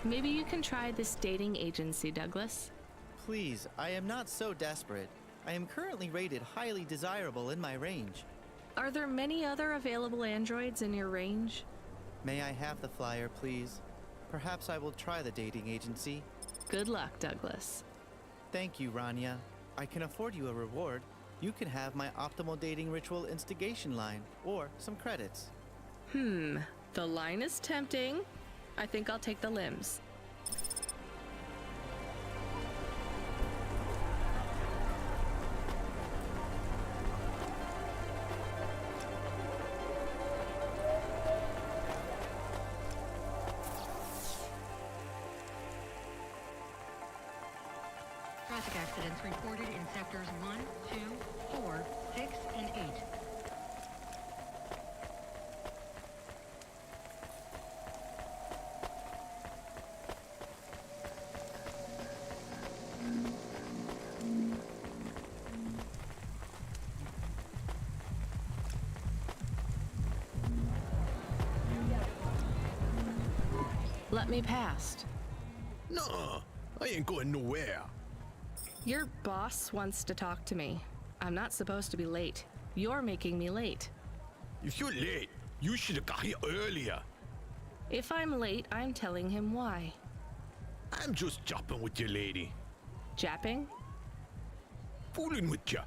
Maybe you can try this dating agency, Douglas. Please, I am not so desperate. I am currently rated highly desirable in my range. Are there many other available androids in your range? May I have the flyer, please? Perhaps I will try the dating agency. Good luck, Douglas. Thank you, Rania. I can afford you a reward. You can have my optimal dating ritual instigation line, or some credits. The line is tempting. I think I'll take the limbs. Traffic accidents reported in sectors 1, 2, 4, 6, and 8. Let me past. Nah, I ain't going nowhere. Your boss wants to talk to me. I'm not supposed to be late. You're making me late. If you're late, you should have got here earlier. If I'm late, I'm telling him why. I'm just chopping with you, lady. Japping? Fooling with ya.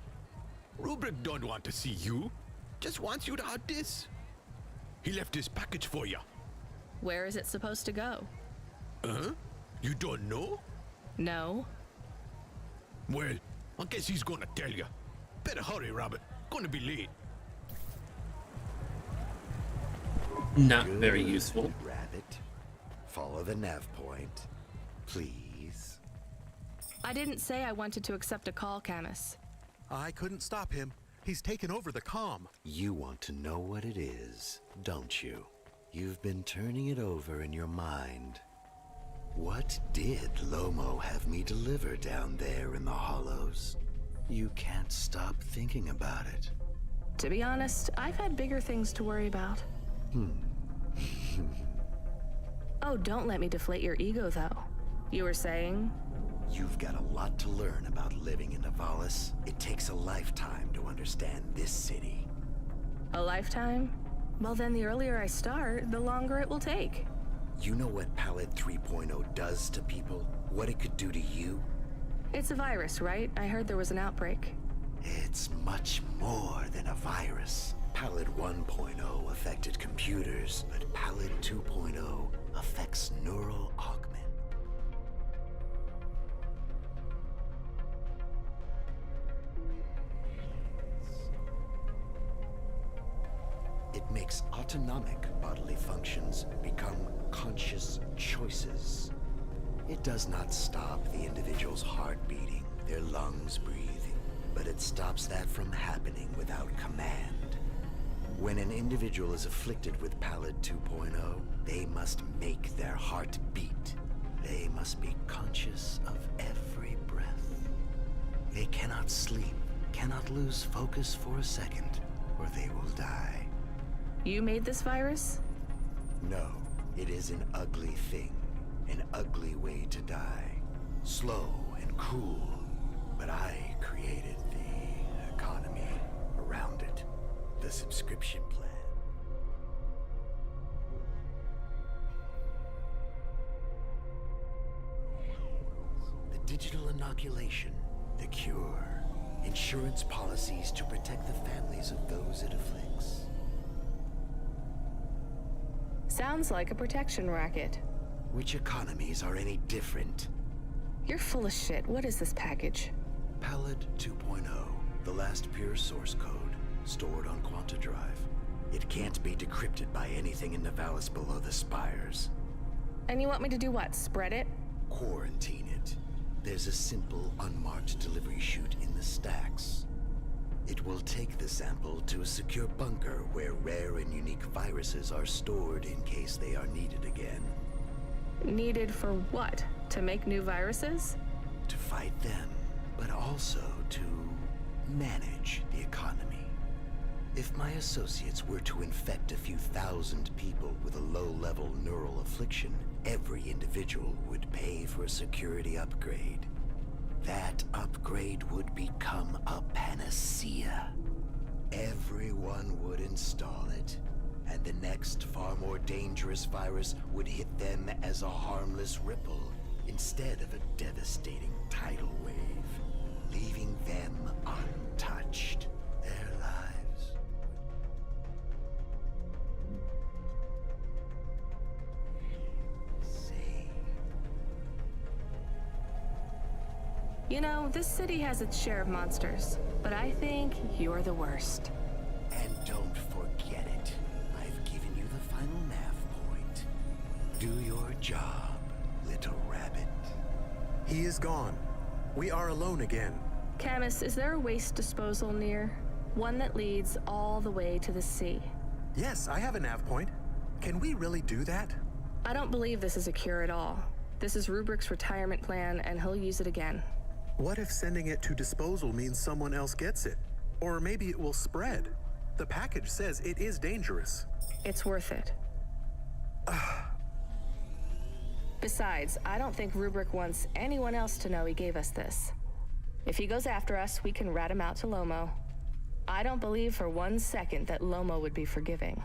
Rubric don't want to see you. Just wants you to have this. He left this package for ya. Where is it supposed to go? Huh? You don't know? No. Well, I guess he's gonna tell ya. Better hurry, Rabbit. Gonna be late. Not very useful. Rabbit. Follow the nav point, please. I didn't say I wanted to accept a call, Camus. I couldn't stop him. He's taken over the comm. You want to know what it is, don't you? You've been turning it over in your mind. What did Lomo have me deliver down there in the hollows? You can't stop thinking about it. To be honest, I've had bigger things to worry about. Oh, don't let me deflate your ego, though. You were saying? You've got a lot to learn about living in Nivalis. It takes a lifetime to understand this city. A lifetime? Well, then the earlier I start, the longer it will take. You know what Pallid 3.0 does to people? What it could do to you? It's a virus, right? I heard there was an outbreak. It's much more than a virus. Pallid 1.0 affected computers, but Pallid 2.0 affects neural augment. It makes autonomic bodily functions become conscious choices. It does not stop the individual's heart beating, their lungs breathing, but it stops that from happening without command. When an individual is afflicted with Pallid 2.0, they must make their heart beat. They must be conscious of every breath. They cannot sleep, cannot lose focus for a second, or they will die. You made this virus? No, it is an ugly thing, an ugly way to die. Slow and cruel, but I created the economy around it, the subscription plan. The digital inoculation, the cure, insurance policies to protect the families of those it afflicts. Sounds like a protection racket. Which economies are any different? You're full of shit. What is this package? Pallid 2.0, the last pure source code, stored on Quanta Drive. It can't be decrypted by anything in Nivalis below the spires. And you want me to do what? Spread it? Quarantine it. There's a simple, unmarked delivery chute in the stacks. It will take the sample to a secure bunker where rare and unique viruses are stored in case they are needed again. Needed for what? To make new viruses? To fight them, but also to manage the economy. If my associates were to infect a few thousand people with a low-level neural affliction, every individual would pay for a security upgrade. That upgrade would become a panacea. Everyone would install it, and the next far more dangerous virus would hit them as a harmless ripple instead of a devastating tidal wave, leaving them untouched. Their lives saved. You know, this city has its share of monsters, but I think you're the worst. And don't forget it. I've given you the final nav point. Do your job, little rabbit. He is gone. We are alone again. Camus, is there a waste disposal near? One that leads all the way to the sea. Yes, I have a nav point. Can we really do that? I don't believe this is a cure at all. This is Rubrick's retirement plan, and he'll use it again. What if sending it to disposal means someone else gets it? Or maybe it will spread. The package says it is dangerous. It's worth it. Besides, I don't think Rubric wants anyone else to know he gave us this. If he goes after us, we can rat him out to Lomo. I don't believe for 1 second that Lomo would be forgiving.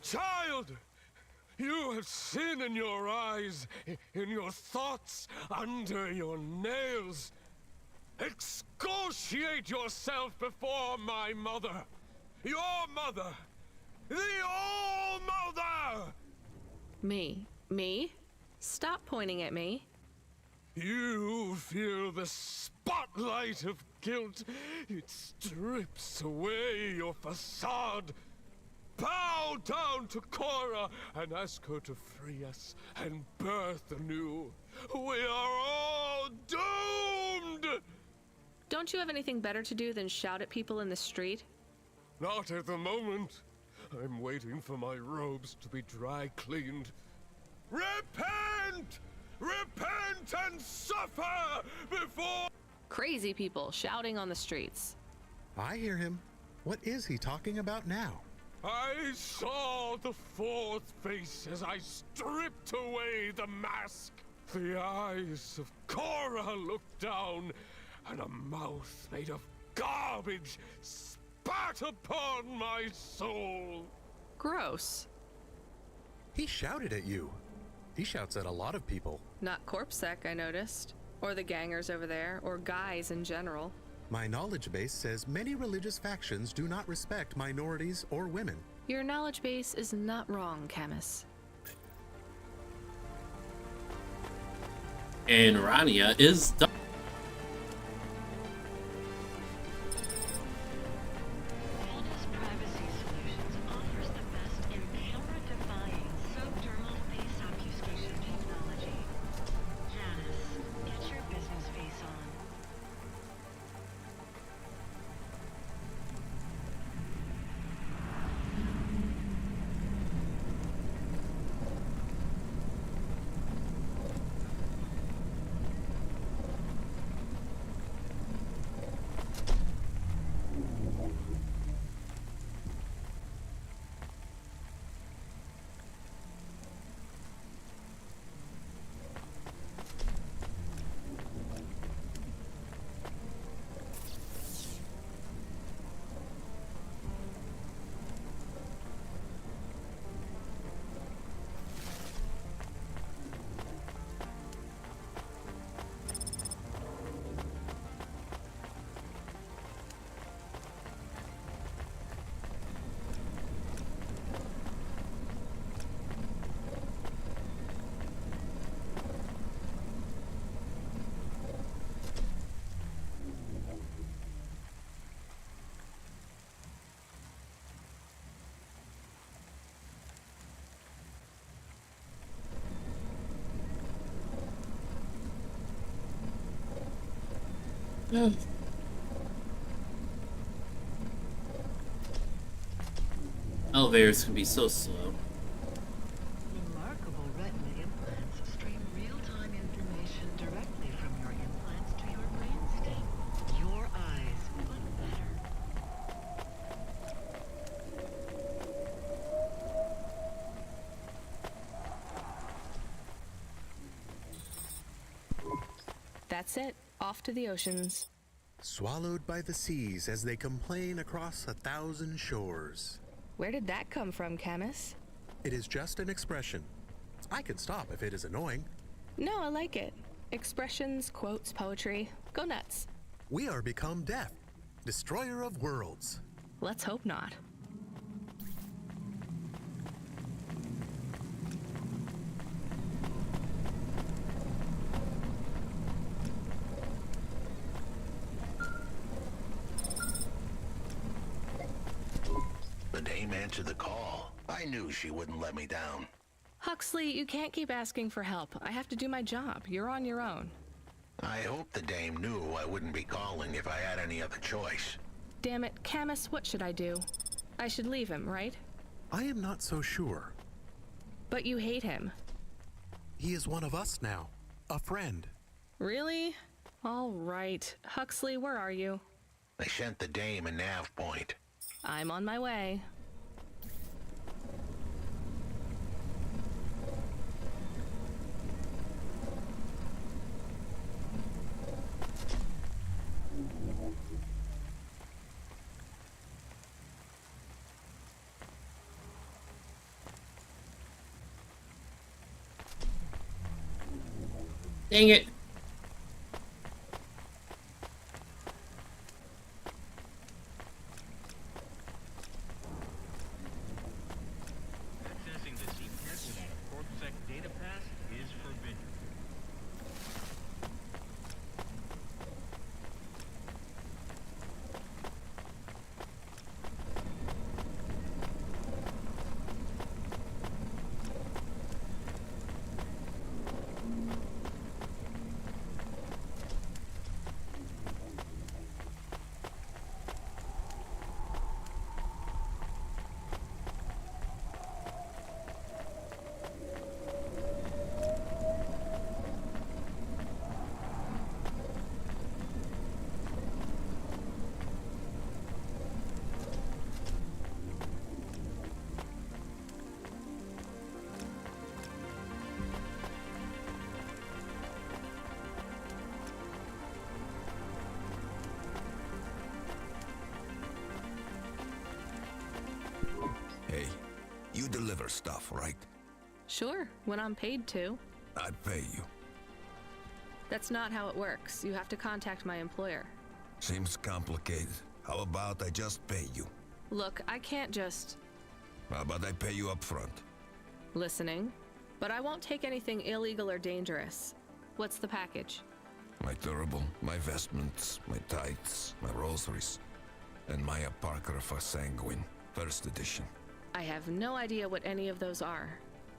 Child! You have sin in your eyes, in your thoughts, under your nails. Excoriate yourself before my mother. Your mother. The All-Mother! Me? Me? Stop pointing at me. You feel the spotlight of guilt. It strips away your facade. Bow down to Cora and ask her to free us and birth anew. We are all doomed! Don't you have anything better to do than shout at people in the street? Not at the moment. I'm waiting for my robes to be dry cleaned. Repent! Repent and suffer before... Crazy people shouting on the streets. I hear him. What is he talking about now? I saw the fourth face as I stripped away the mask. The eyes of Cora looked down, and a mouth made of garbage spat upon my soul. Gross. He shouted at you. He shouts at a lot of people. Not CorpSec, I noticed. Or the gangers over there, or guys in general. My knowledge base says many religious factions do not respect minorities or women. Your knowledge base is not wrong, Camus. And Rania is done. Altus Privacy Solutions offers the best in camera-defying subdermal face obfuscation technology. Janice, get your business face on. Oh. Elevators can be so slow. Remarkable retina implants stream real-time information directly from your implants to your brainstem. Your eyes look better. That's it. Off to the oceans. Swallowed by the seas as they complain across 1,000 shores. Where did that come from, Camus? It is just an expression. I can stop if it is annoying. No, I like it. Expressions, quotes, poetry. Go nuts. We are become death, destroyer of worlds. Let's hope not. The dame answered the call. I knew she wouldn't let me down. Huxley, you can't keep asking for help. I have to do my job. You're on your own. I hope the dame knew I wouldn't be calling if I had any other choice. Damn it, Camus, what should I do? I should leave him, right? I am not so sure. But you hate him. He is one of us now, a friend. Really? All right. Huxley, where are you? I sent the dame a nav point. I'm on my way. Dang it. Accessing the CPS without a CorpSec data pass is forbidden. Hey, you deliver stuff, right? Sure, when I'm paid to. I'd pay you. That's not how it works. You have to contact my employer. Seems complicated. How about I just pay you? Look, I can't just... How about I pay you up front? Listening. But I won't take anything illegal or dangerous. What's the package? My turbo, my vestments, my tights, my rosaries, and my Apocrypha Sanguine, first edition. I have no idea what any of those are.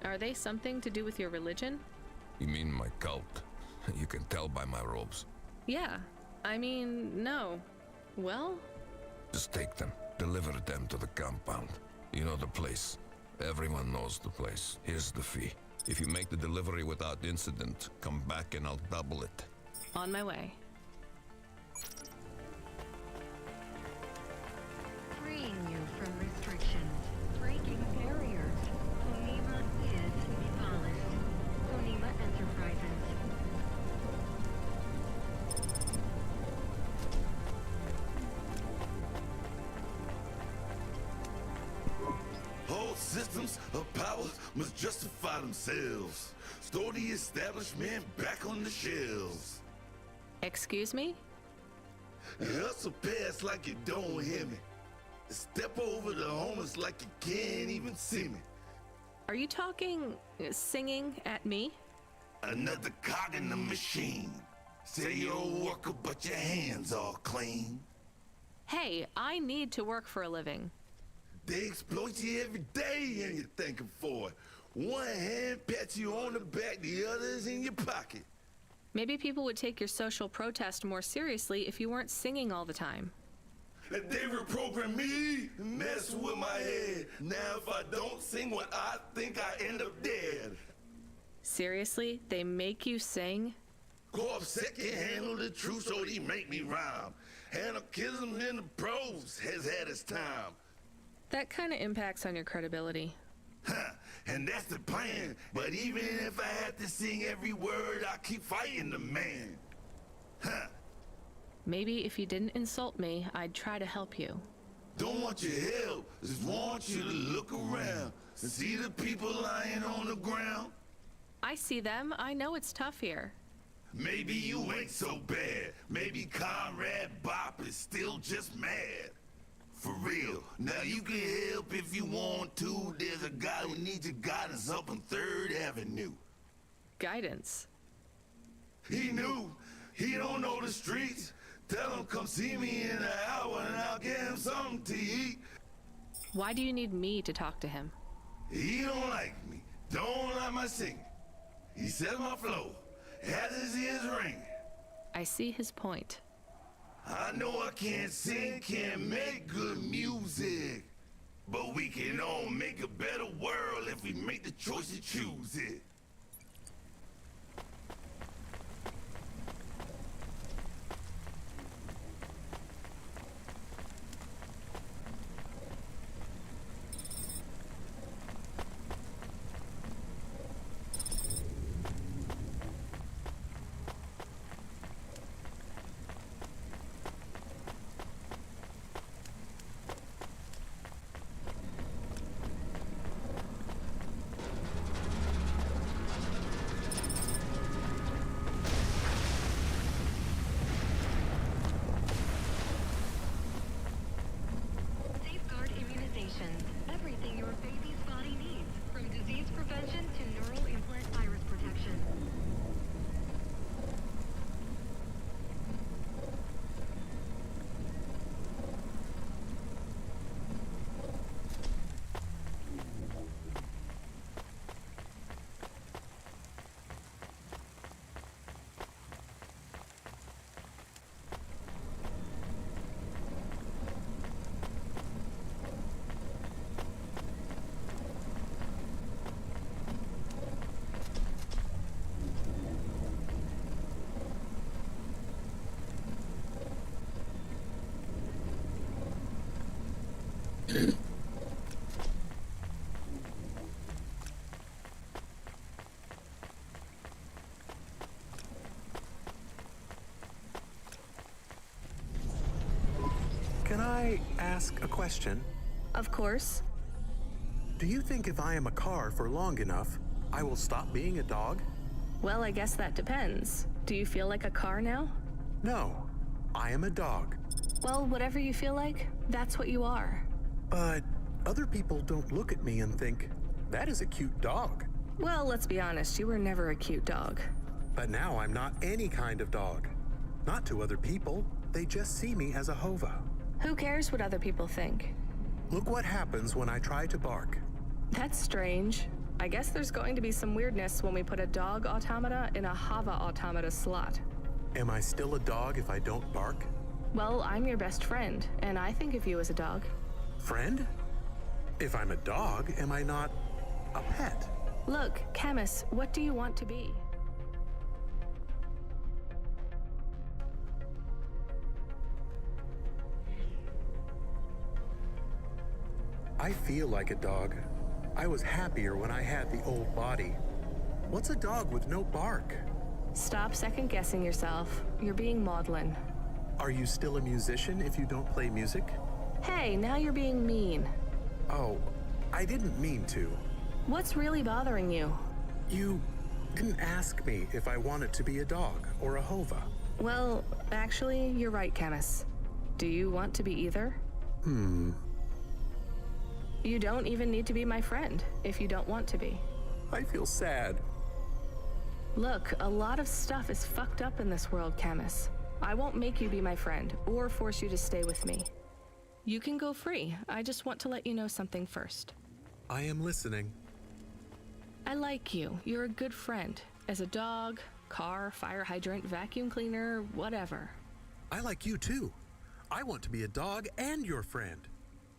Are they something to do with your religion? You mean my cult? You can tell by my robes. Yeah. I mean, no. Well? Just take them, deliver them to the compound. You know the place. Everyone knows the place. Here's the fee. If you make the delivery without incident, come back and I'll double it. On my way. Freeing you from restrictions, breaking barriers. Konima is flawless. Konima Enterprises. Whole systems of power must justify themselves. Store the establishment back on the shelves. Excuse me? Hustle past like you don't hear me. Step over the homeless like you can't even see me. Are you talking, singing at me? Another cog in the machine. Say you're a worker, but your hands all clean. Hey, I need to work for a living. They exploit you every day and you're thanking for it. One hand pats you on the back, the other's in your pocket. Maybe people would take your social protest more seriously if you weren't singing all the time. They reprogram me, mess with my head. Now if I don't sing what I think, I end up dead. Seriously? They make you sing? Corpse can't handle the truth, so they make me rhyme. Anarchism in the prose has had its time. That kind of impacts on your credibility. Huh, and that's the plan. But even if I had to sing every word, I keep fighting the man. Huh. Maybe if you didn't insult me, I'd try to help you. Don't want your help, just want you to look around and see the people lying on the ground. I see them. I know it's tough here. Maybe you ain't so bad. Maybe Conrad Bop is still just mad. For real. Now you can help if you want to. There's a guy who needs your guidance up on 3rd Avenue. Guidance? He knew. He don't know the streets. Tell him come see me in an hour and I'll get him something to eat. Why do you need me to talk to him? He don't like me. Don't like my singing. He said my flow. Has his ears ringing. I see his point. I know I can't sing, can't make good music. But we can all make a better world if we make the choice to choose it. Safeguard immunizations. Everything your baby's body needs, from disease prevention to neural implant virus protection. Can I ask a question? Of course. Do you think if I am a car for long enough, I will stop being a dog? Well, I guess that depends. Do you feel like a car now? No, I am a dog. Well, whatever you feel like, that's what you are. But other people don't look at me and think, that is a cute dog. Well, let's be honest, you were never a cute dog. But now I'm not any kind of dog. Not to other people, they just see me as a hova. Who cares what other people think? Look what happens when I try to bark. That's strange. I guess there's going to be some weirdness when we put a dog automata in a hava automata slot. Am I still a dog if I don't bark? Well, I'm your best friend, and I think of you as a dog. Friend? If I'm a dog, am I not a pet? Look, Camus, what do you want to be? I feel like a dog. I was happier when I had the old body. What's a dog with no bark? Stop second-guessing yourself. You're being maudlin. Are you still a musician if you don't play music? Hey, now you're being mean. Oh, I didn't mean to. What's really bothering you? You didn't ask me if I wanted to be a dog or a hova. Well, actually, you're right, Camus. Do you want to be either? You don't even need to be my friend if you don't want to be. I feel sad. Look, a lot of stuff is fucked up in this world, Camus. I won't make you be my friend or force you to stay with me. You can go free. I just want to let you know something first. I am listening. I like you. You're a good friend. As a dog, car, fire hydrant, vacuum cleaner, whatever. I like you too. I want to be a dog and your friend.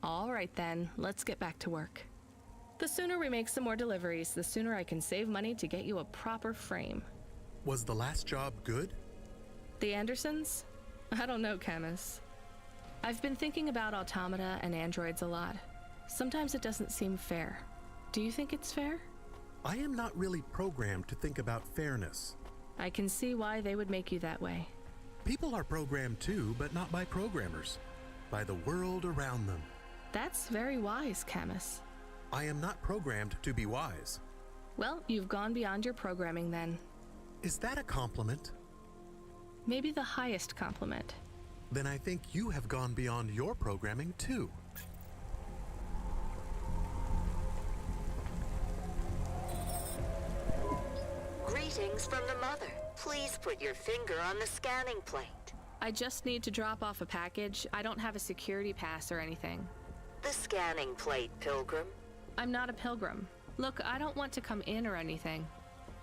All right then, let's get back to work. The sooner we make some more deliveries, the sooner I can save money to get you a proper frame. Was the last job good? The Andersons? I don't know, Camus. I've been thinking about automata and androids a lot. Sometimes it doesn't seem fair. Do you think it's fair? I am not really programmed to think about fairness. I can see why they would make you that way. People are programmed too, but not by programmers. By the world around them. That's very wise, Camus. I am not programmed to be wise. Well, you've gone beyond your programming then. Is that a compliment? Maybe the highest compliment. Then I think you have gone beyond your programming too. Greetings from the mother. Please put your finger on the scanning plate. I just need to drop off a package. I don't have a security pass or anything. The scanning plate, Pilgrim. I'm not a pilgrim. Look, I don't want to come in or anything.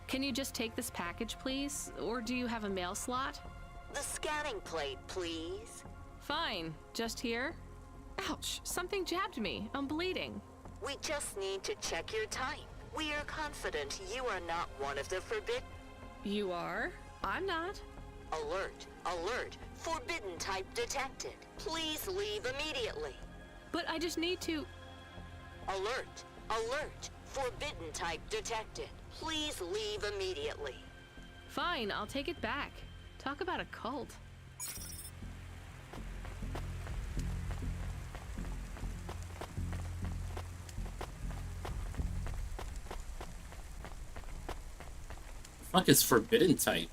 Can you just take this package, please? Or do you have a mail slot? The scanning plate, please. Fine. Just here? Ouch, something jabbed me. I'm bleeding. We just need to check your type. We are confident you are not one of the forbidden. You are? I'm not. Alert, alert. Forbidden type detected. Please leave immediately. But I just need to... Alert, alert. Forbidden type detected. Please leave immediately. Fine, I'll take it back. Talk about a cult. Fuck is forbidden type?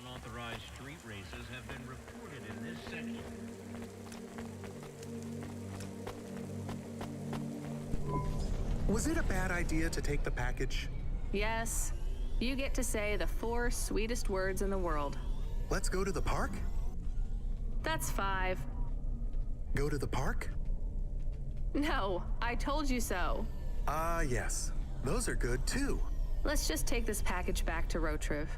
Unauthorized street races have been reported in this section. Was it a bad idea to take the package? Yes. You get to say the 4 sweetest words in the world. Let's go to the park? That's 5. Go to the park? No, I told you so. Ah, yes. Those are good too. Let's just take this package back to Rotriv.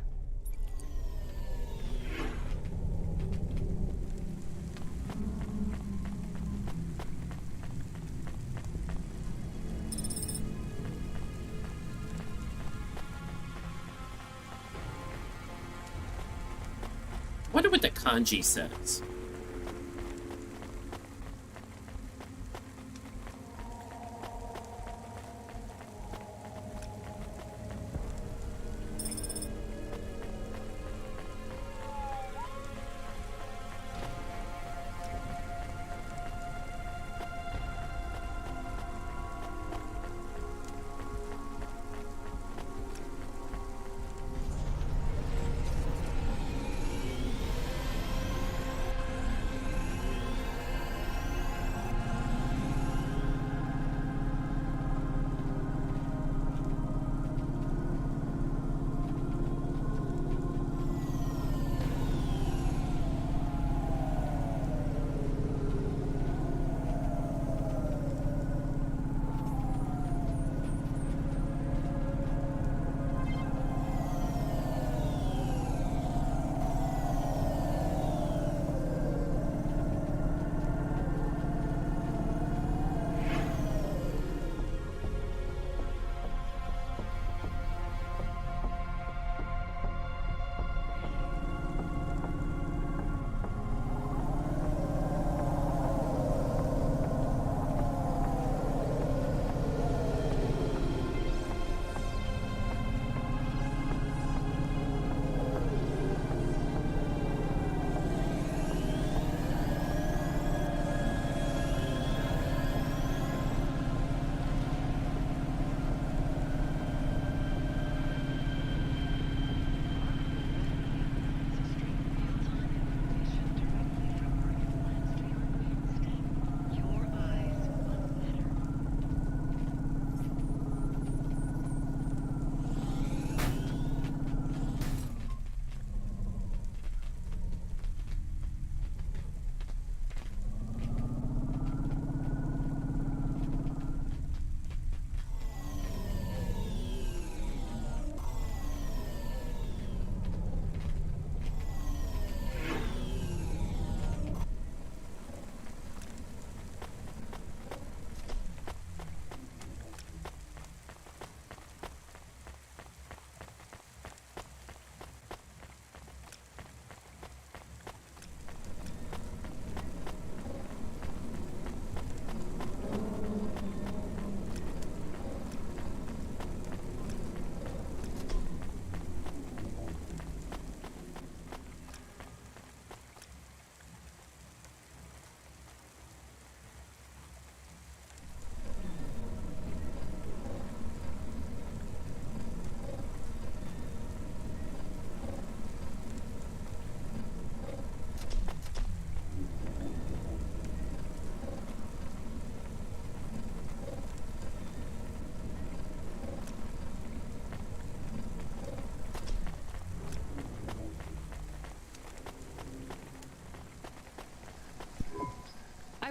Wonder what the kanji says.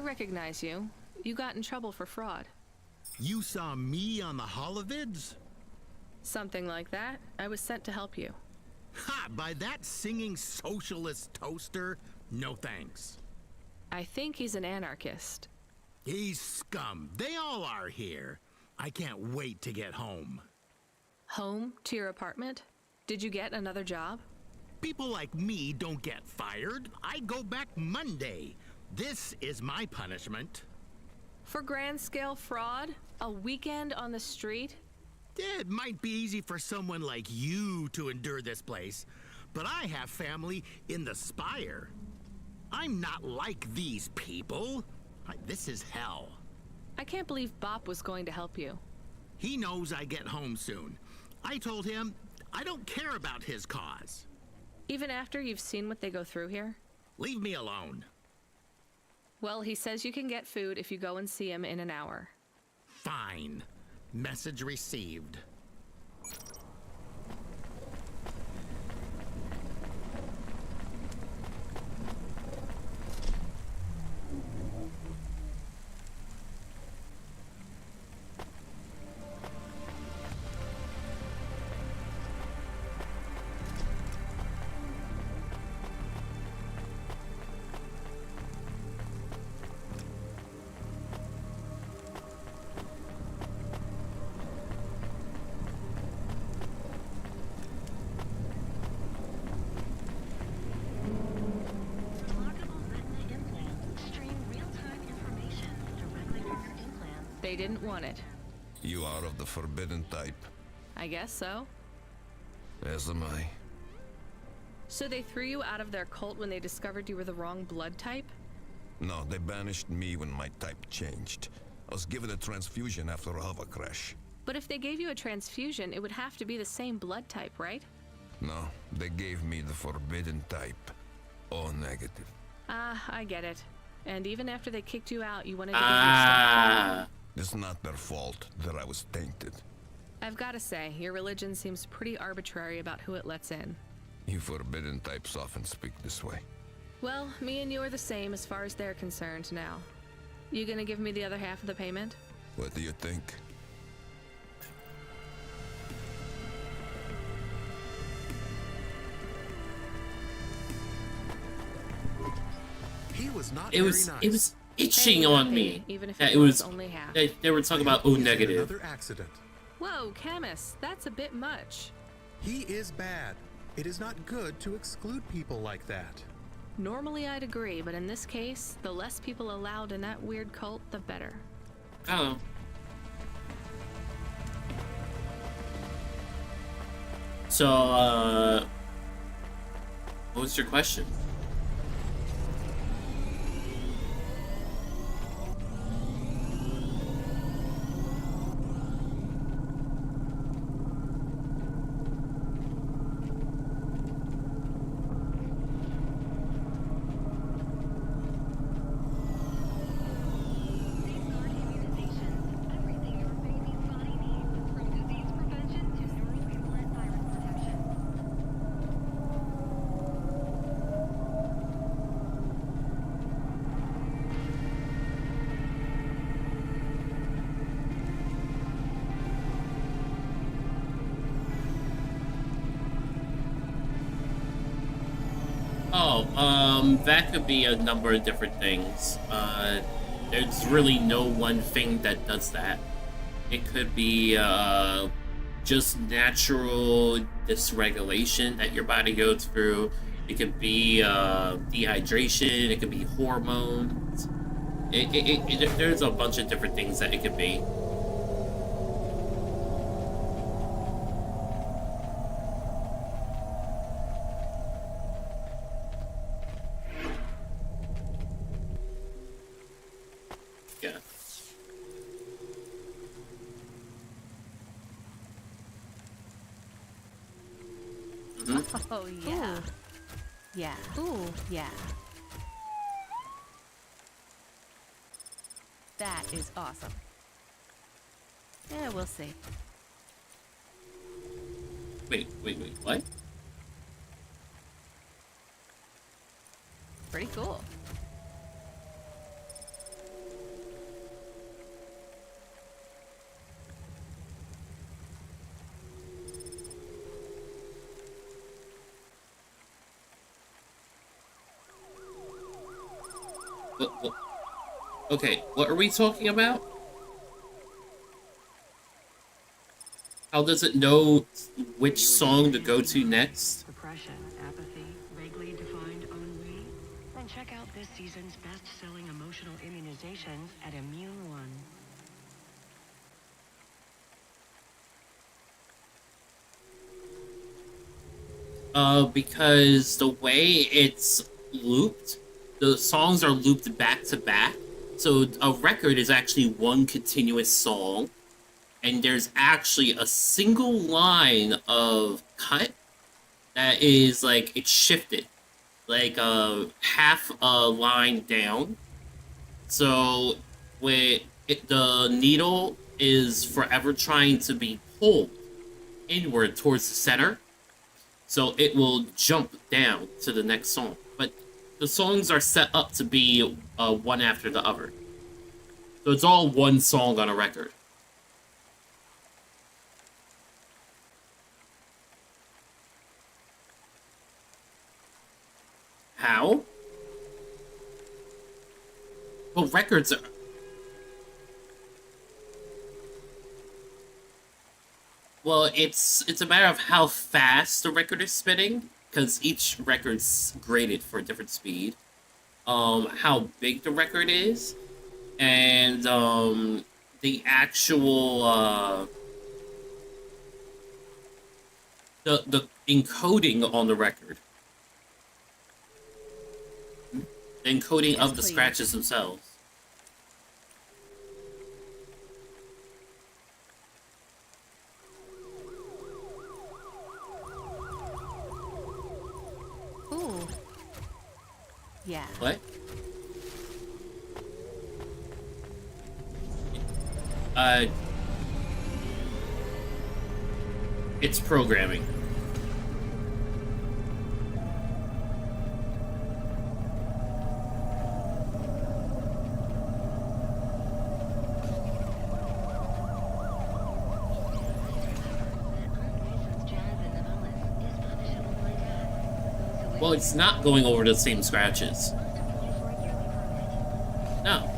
recognize you. You got in trouble for fraud. You saw me on the holovids? Something like that. I was sent to help you. Ha! By that singing socialist toaster? No thanks. I think he's an anarchist. He's scum. They all are here. I can't wait to get home. Home to your apartment? Did you get another job? People like me don't get fired. I go back Monday. This is my punishment. For grand-scale fraud? A weekend on the street? It might be easy for someone like you to endure this place, but I have family in the Spire. I'm not like these people. This is hell. I can't believe Bop was going to help you. He knows I get home soon. I told him I don't care about his cause. Even after you've seen what they go through here? Leave me alone. Well, he says you can get food if you go and see him in an hour. Fine. Message received. They didn't want it. You are of the forbidden type. I guess so. As am I. So they threw you out of their cult when they discovered you were the wrong blood type? No, they banished me when my type changed. I was given a transfusion after a hover crash. But if they gave you a transfusion, it would have to be the same blood type, right? No, they gave me the forbidden type. O negative. Ah, I get it. And even after they kicked you out, you wanted to give your stuff. It's not their fault that I was tainted. I've got to say, your religion seems pretty arbitrary about who it lets in. You forbidden types often speak this way. Well, me and you are the same as far as they're concerned now. You gonna give me the other half of the payment? What do you think? He was not It was very nice. it was itching on me. Even if Yeah, it it was. was only half. They were talking about O negative. Another accident. Whoa, Camus, that's a bit much. He is bad. It is not good to exclude people like that. Normally I'd agree, but in this case, the less people allowed in that weird cult, the better. Oh. So, what was your question? That could be a number of different things. There's really no one thing that does that. It could be just natural dysregulation that your body goes through. It could be dehydration. It could be hormones. There's a bunch of different things that it could be. Oh, yeah. Ooh. Yeah. Ooh, yeah. That is awesome. Yeah, we'll see. Wait, what? Pretty cool. Okay, what are we talking about? How does it know which song to go to next? Depression, apathy, vaguely defined ennui? Then check out this season's best-selling emotional immunizations at Immune One. Because the way it's looped, the songs are looped back to back. So a record is actually one continuous song, and there's actually a single line of cut that is like it's shifted, like half a line down. So the needle is forever trying to be pulled inward towards the center, so it will jump down to the next song. But the songs are set up to be one after the other. So it's all one song on a record. How? Well, records are... Well, it's a matter of how fast the record is spinning, because each record's graded for a different speed. How big the record is, and the actual the encoding on the record, the encoding of the scratches themselves. Ooh. Yeah. What? It's programming. Well, it's not going over the same scratches. No.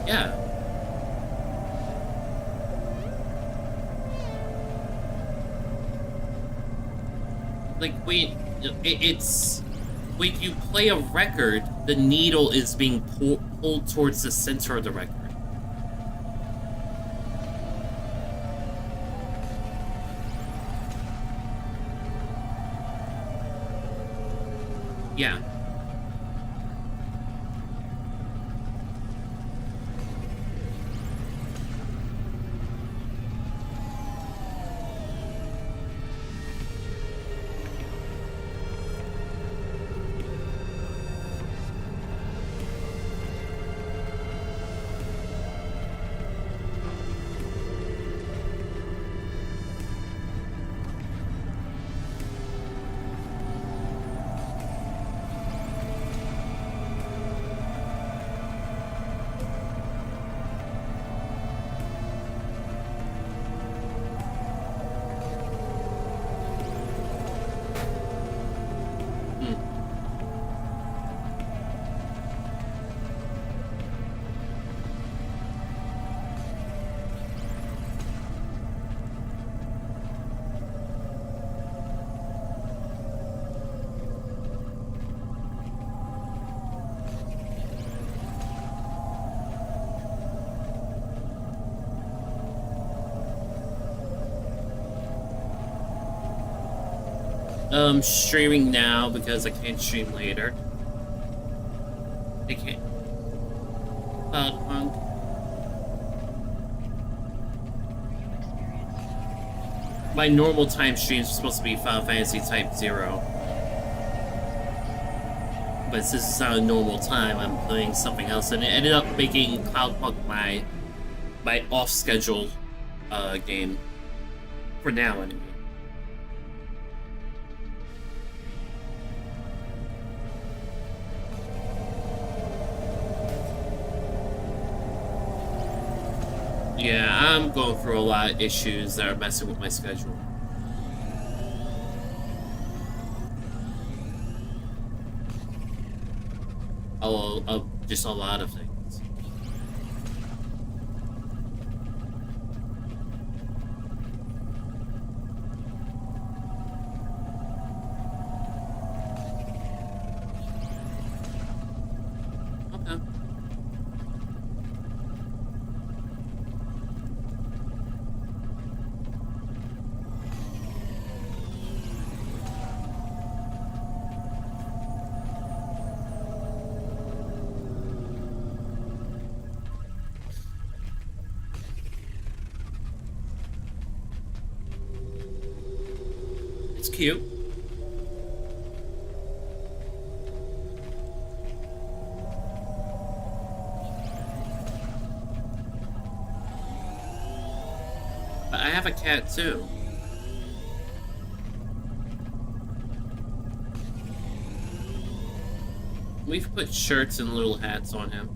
Yeah. Like, it's... When you play a record, the needle is being pulled towards the center of the record. Yeah. Streaming now because I can't stream later. I can't. CloudPunk. My normal time stream is supposed to be Final Fantasy Type 0. But since it's not a normal time, I'm playing something else, and it ended up making CloudPunk my off-schedule game. For now, anyway. Yeah, I'm going through a lot of issues that are messing with my schedule. just a lot of things. Okay. It's cute. But I have a cat too. We've put shirts and little hats on him.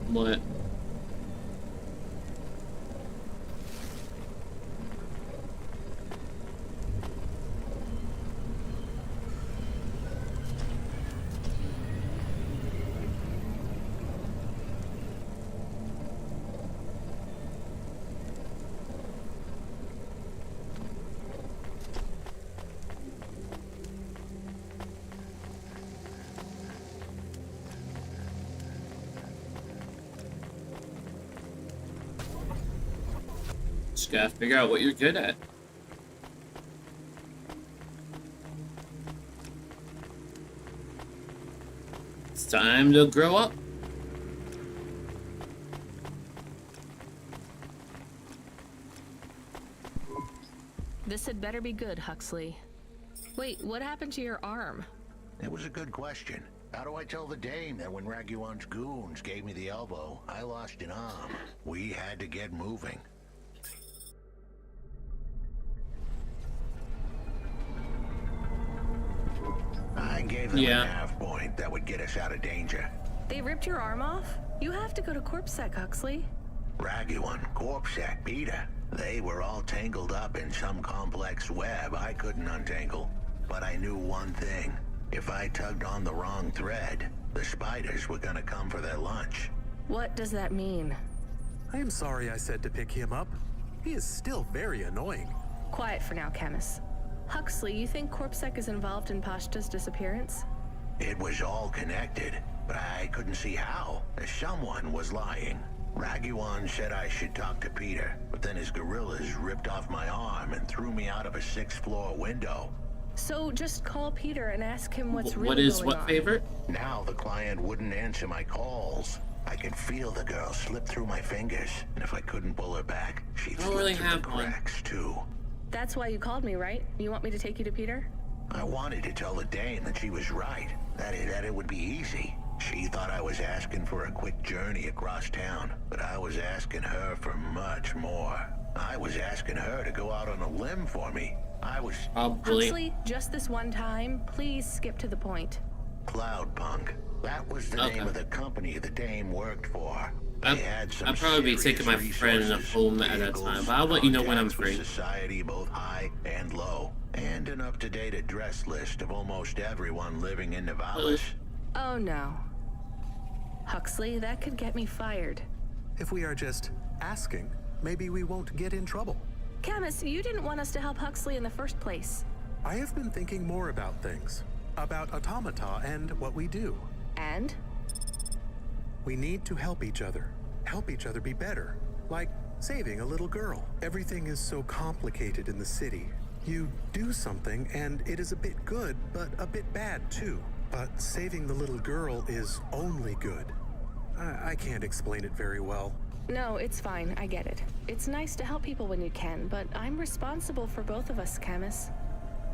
What? Just gotta figure out what you're good at. It's time to grow up. This had better be good, Huxley. Wait, what happened to your arm? It was a good question. How do I tell the dame that when Raguan's goons gave me the elbow, I lost an arm? We had to get moving. I gave them a nav point that would get us out of danger. They ripped your arm off? You have to go to CorpSec, Huxley. Raguan, CorpSec, Peter. They were all tangled up in some complex web I couldn't untangle. But I knew one thing. If I tugged on the wrong thread, the spiders were gonna come for their lunch. What does that mean? I am sorry I said to pick him up. He is still very annoying. Quiet for now, Camus. Huxley, you think CorpSec is involved in Pashta's disappearance? It was all connected, but I couldn't see how. Someone was lying. Raguan said I should talk to Peter, but then his gorillas ripped off my arm and threw me out of a 6th-floor window. So just call Peter and ask him what's really going on. What favorite? Now the client wouldn't answer my calls. I could feel the girl slip through my fingers, and if I couldn't pull her back, she'd slip through the cracks too. That's why you called me, right? You want me to take you to Peter? I wanted to tell the dame that she was right, that it would be easy. She thought I was asking for a quick journey across town, but I was asking her for much more. I was asking her to go out on a limb for me. I was... Huxley, just this one time, please skip to the point. CloudPunk. That was the name of the company the dame worked for. I'll probably be taking my friend home at that time, but I'll let you know when I'm free. Society both high and low, and an up-to-date address list of almost everyone living in Nivalis. Oh no. Huxley, that could get me fired. If we are just asking, maybe we won't get in trouble. Camus, you didn't want us to help Huxley in the first place. I have been thinking more about things. About automata and what we do. And? We need to help each other be better. Like saving a little girl. Everything is so complicated in the city. You do something and it is a bit good, but a bit bad too. But saving the little girl is only good. I can't explain it very well. No, it's fine. I get it. It's nice to help people when you can, but I'm responsible for both of us, Camus.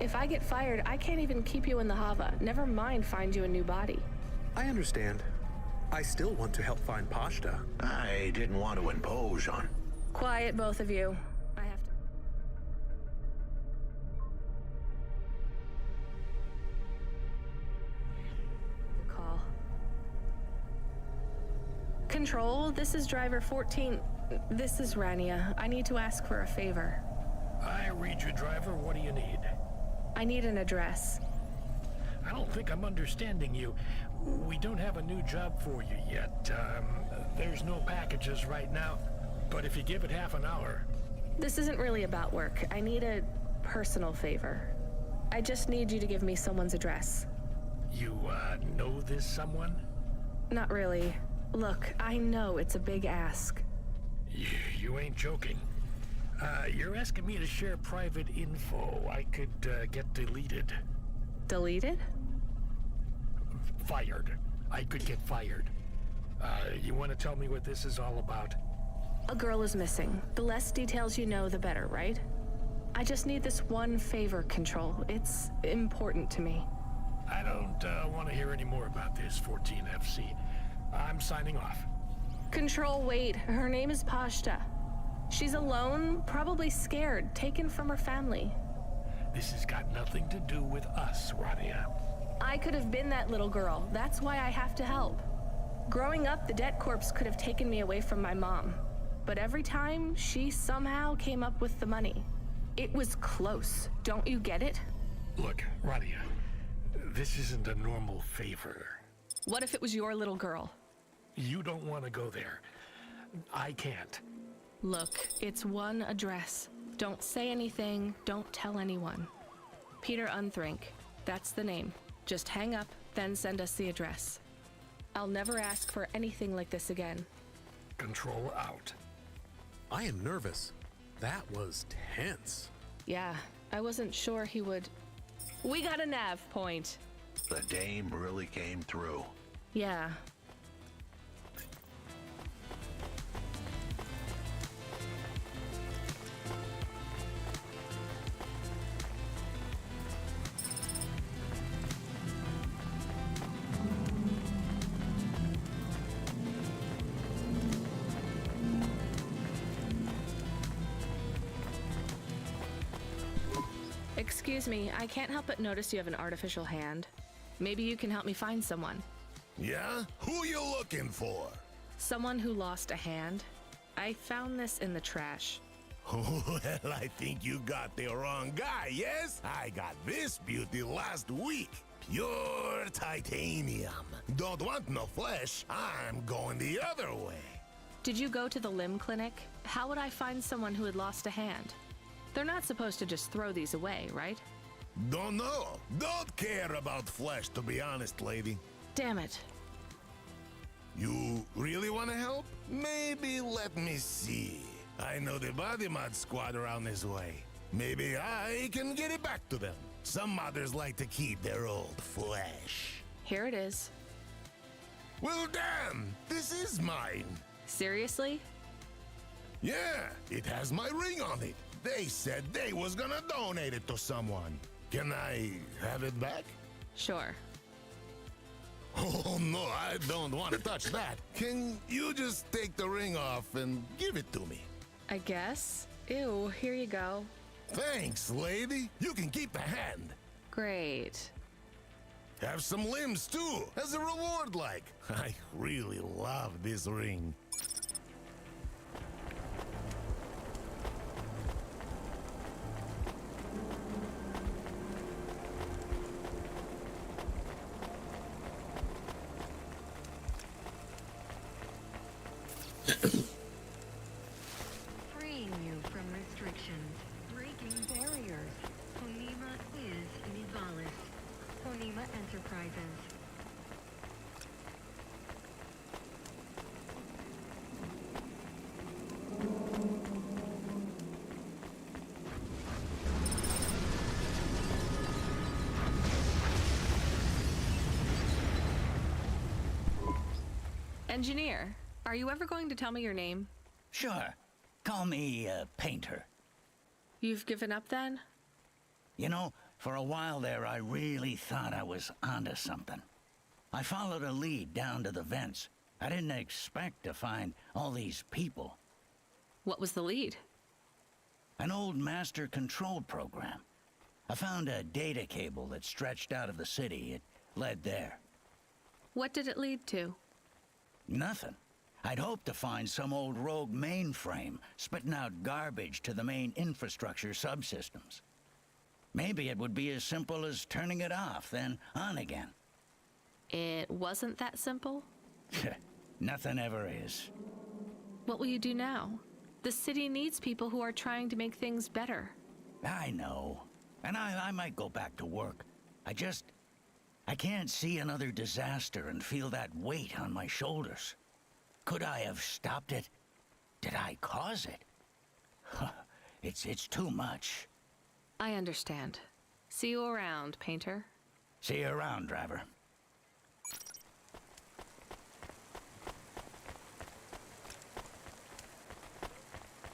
If I get fired, I can't even keep you in the Hava. Never mind find you a new body. I understand. I still want to help find Pashta. I didn't want to impose on... Quiet, both of you. I have to... Control, this is driver 14. This is Rania. I need to ask for a favor. I read you, driver. What do you need? I need an address. I don't think I'm understanding you. We don't have a new job for you yet. There's no packages right now, but if you give it half an hour... This isn't really about work. I need a personal favor. I just need you to give me someone's address. You, know this someone? Not really. Look, I know it's a big ask. You ain't joking. You're asking me to share private info I could, get deleted. Deleted? Fired. I could get fired. You want to tell me what this is all about? A girl is missing. The less details you know, the better, right? I just need this one favor, Control. It's important to me. I don't want to hear any more about this, 14FC. I'm signing off. Control, wait. Her name is Pashta. She's alone, probably scared, taken from her family. This has got nothing to do with us, Rania. I could have been that little girl. That's why I have to help. Growing up, the debt corps could have taken me away from my mom. But every time, she somehow came up with the money. It was close. Don't you get it? Look, Rania, this isn't a normal favor. What if it was your little girl? You don't want to go there. I can't. Look, it's one address. Don't say anything, don't tell anyone. Peter Unthrink, that's the name. Just hang up, then send us the address. I'll never ask for anything like this again. Control out. I am nervous. That was tense. Yeah, I wasn't sure he would... We got a nav point. The dame really came through. Yeah. Excuse me, I can't help but notice you have an artificial hand. Maybe you can help me find someone. Yeah? Who you looking for? Someone who lost a hand. I found this in the trash. Well, I think you got the wrong guy, yes? I got this beauty last week. Pure titanium. Don't want no flesh. I'm going the other way. Did you go to the limb clinic? How would I find someone who had lost a hand? They're not supposed to just throw these away, right? Don't know. Don't care about flesh, to be honest, lady. Damn it. You really want to help? Maybe let me see. I know the body mod squad around this way. Maybe I can get it back to them. Some modders like to keep their old flesh. Here it is. Well, damn! This is mine. Seriously? Yeah, it has my ring on it. They said they was gonna donate it to someone. Can I have it back? Sure. Oh, no, I don't want to touch that. Can you just take the ring off and give it to me? I guess. Ew, here you go. Thanks, lady. You can keep the hand. Great. Have some limbs, too, as a reward, like. I really love this ring. Freeing you from restrictions, breaking barriers. Honima is Nivalis. Honima Enterprises. Engineer, are you ever going to tell me your name? Sure. Call me, Painter. You've given up then? You know, for a while there, I really thought I was onto something. I followed a lead down to the vents. I didn't expect to find all these people. What was the lead? An old master control program. I found a data cable that stretched out of the city. It led there. What did it lead to? Nothing. I'd hoped to find some old rogue mainframe spitting out garbage to the main infrastructure subsystems. Maybe it would be as simple as turning it off, then on again. It wasn't that simple? Nothing ever is. What will you do now? The city needs people who are trying to make things better. I know. And I might go back to work. I can't see another disaster and feel that weight on my shoulders. Could I have stopped it? Did I cause it? It's too much. I understand. See you around, Painter. See you around, driver.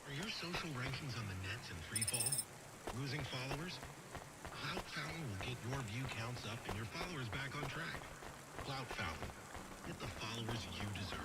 Are your social rankings on the nets in freefall? Losing followers? Cloud Fountain will get your view counts up and your followers back on track. Cloud Fountain. Get the followers you deserve.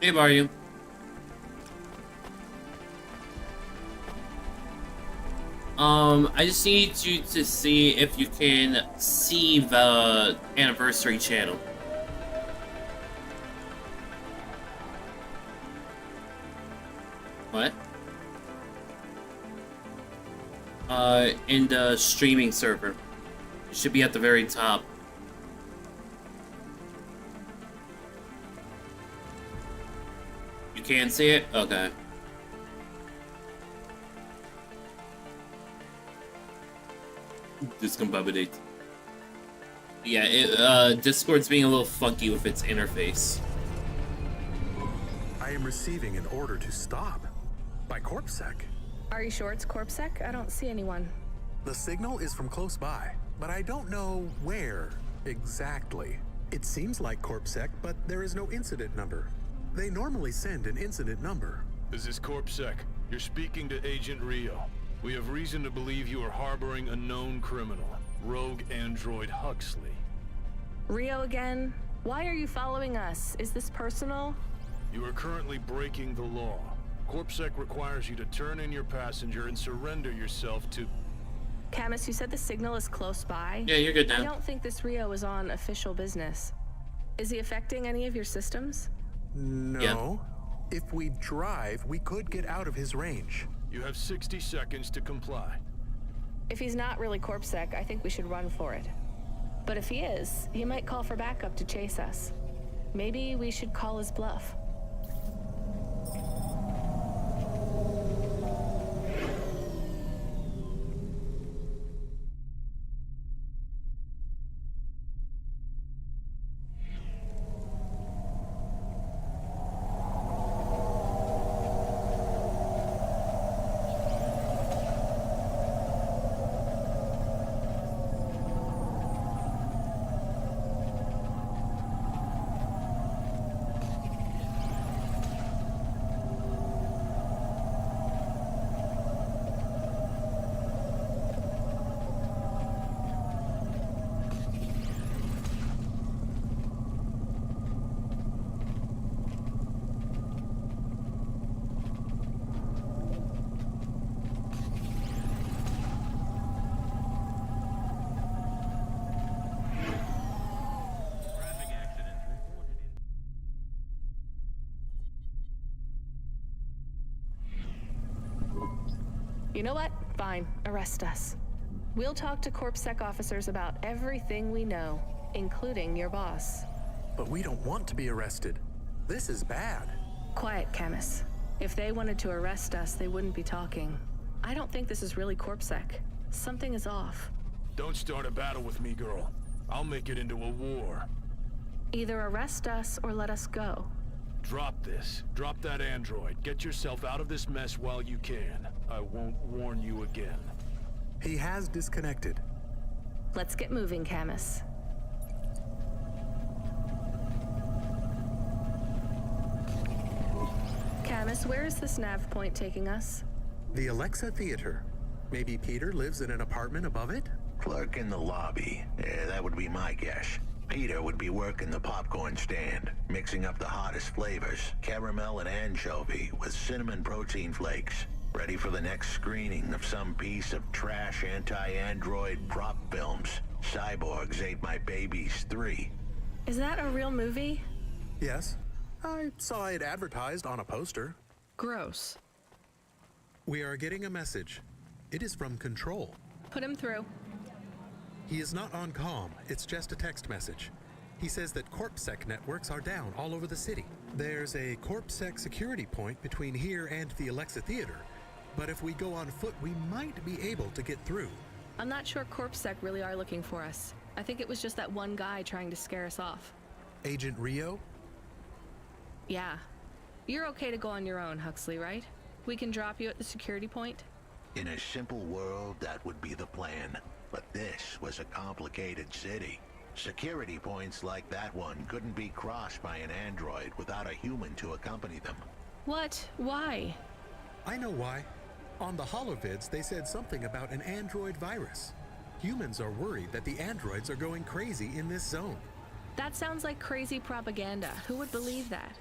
Hey, Mario. I just need you to see if you can see the anniversary channel. What? In the streaming server. It should be at the very top. You can't see it? Okay. Discombobulate. Yeah, Discord's being a little funky with its interface. I am receiving an order to stop by CorpSec. Are you sure it's CorpSec? I don't see anyone. The signal is from close by, but I don't know where exactly. It seems like CorpSec, but there is no incident number. They normally send an incident number. This is CorpSec. You're speaking to Agent Rio. We have reason to believe you are harboring a known criminal, rogue android Huxley. Rio again? Why are you following us? Is this personal? You are currently breaking the law. CorpSec requires you to turn in your passenger and surrender yourself to... Camus, you said the signal is close by? Yeah, you're good now. I don't think this Rio is on official business. Is he affecting any of your systems? No. Yeah. If we drive, we could get out of his range. You have 60 seconds to comply. If he's not really CorpSec, I think we should run for it. But if he is, he might call for backup to chase us. Maybe we should call his bluff. You know what? Fine. Arrest us. We'll talk to CorpSec officers about everything we know, including your boss. But we don't want to be arrested. This is bad. Quiet, Camus. If they wanted to arrest us, they wouldn't be talking. I don't think this is really CorpSec. Something is off. Don't start a battle with me, girl. I'll make it into a war. Either arrest us or let us go. Drop this. Drop that android. Get yourself out of this mess while you can. I won't warn you again. He has disconnected. Let's get moving, Camus. Camus, where is this nav point taking us? The Alexa Theater. Maybe Peter lives in an apartment above it? Clerk in the lobby. Yeah, that would be my guess. Peter would be working the popcorn stand, mixing up the hottest flavors, caramel and anchovy with cinnamon protein flakes, ready for the next screening of some piece of trash anti-android prop films. Cyborgs Ate My Babies 3. Is that a real movie? Yes. I saw it advertised on a poster. Gross. We are getting a message. It is from Control. Put him through. He is not on comm, it's just a text message. He says that CorpSec networks are down all over the city. There's a CorpSec security point between here and the Alexa Theater, but if we go on foot, we might be able to get through. I'm not sure CorpSec really are looking for us. I think it was just that one guy trying to scare us off. Agent Rio? Yeah. You're okay to go on your own, Huxley, right? We can drop you at the security point? In a simple world, that would be the plan. But this was a complicated city. Security points like that one couldn't be crossed by an android without a human to accompany them. What? Why? I know why. On the holovids, they said something about an android virus. Humans are worried that the androids are going crazy in this zone. That sounds like crazy propaganda. Who would believe that?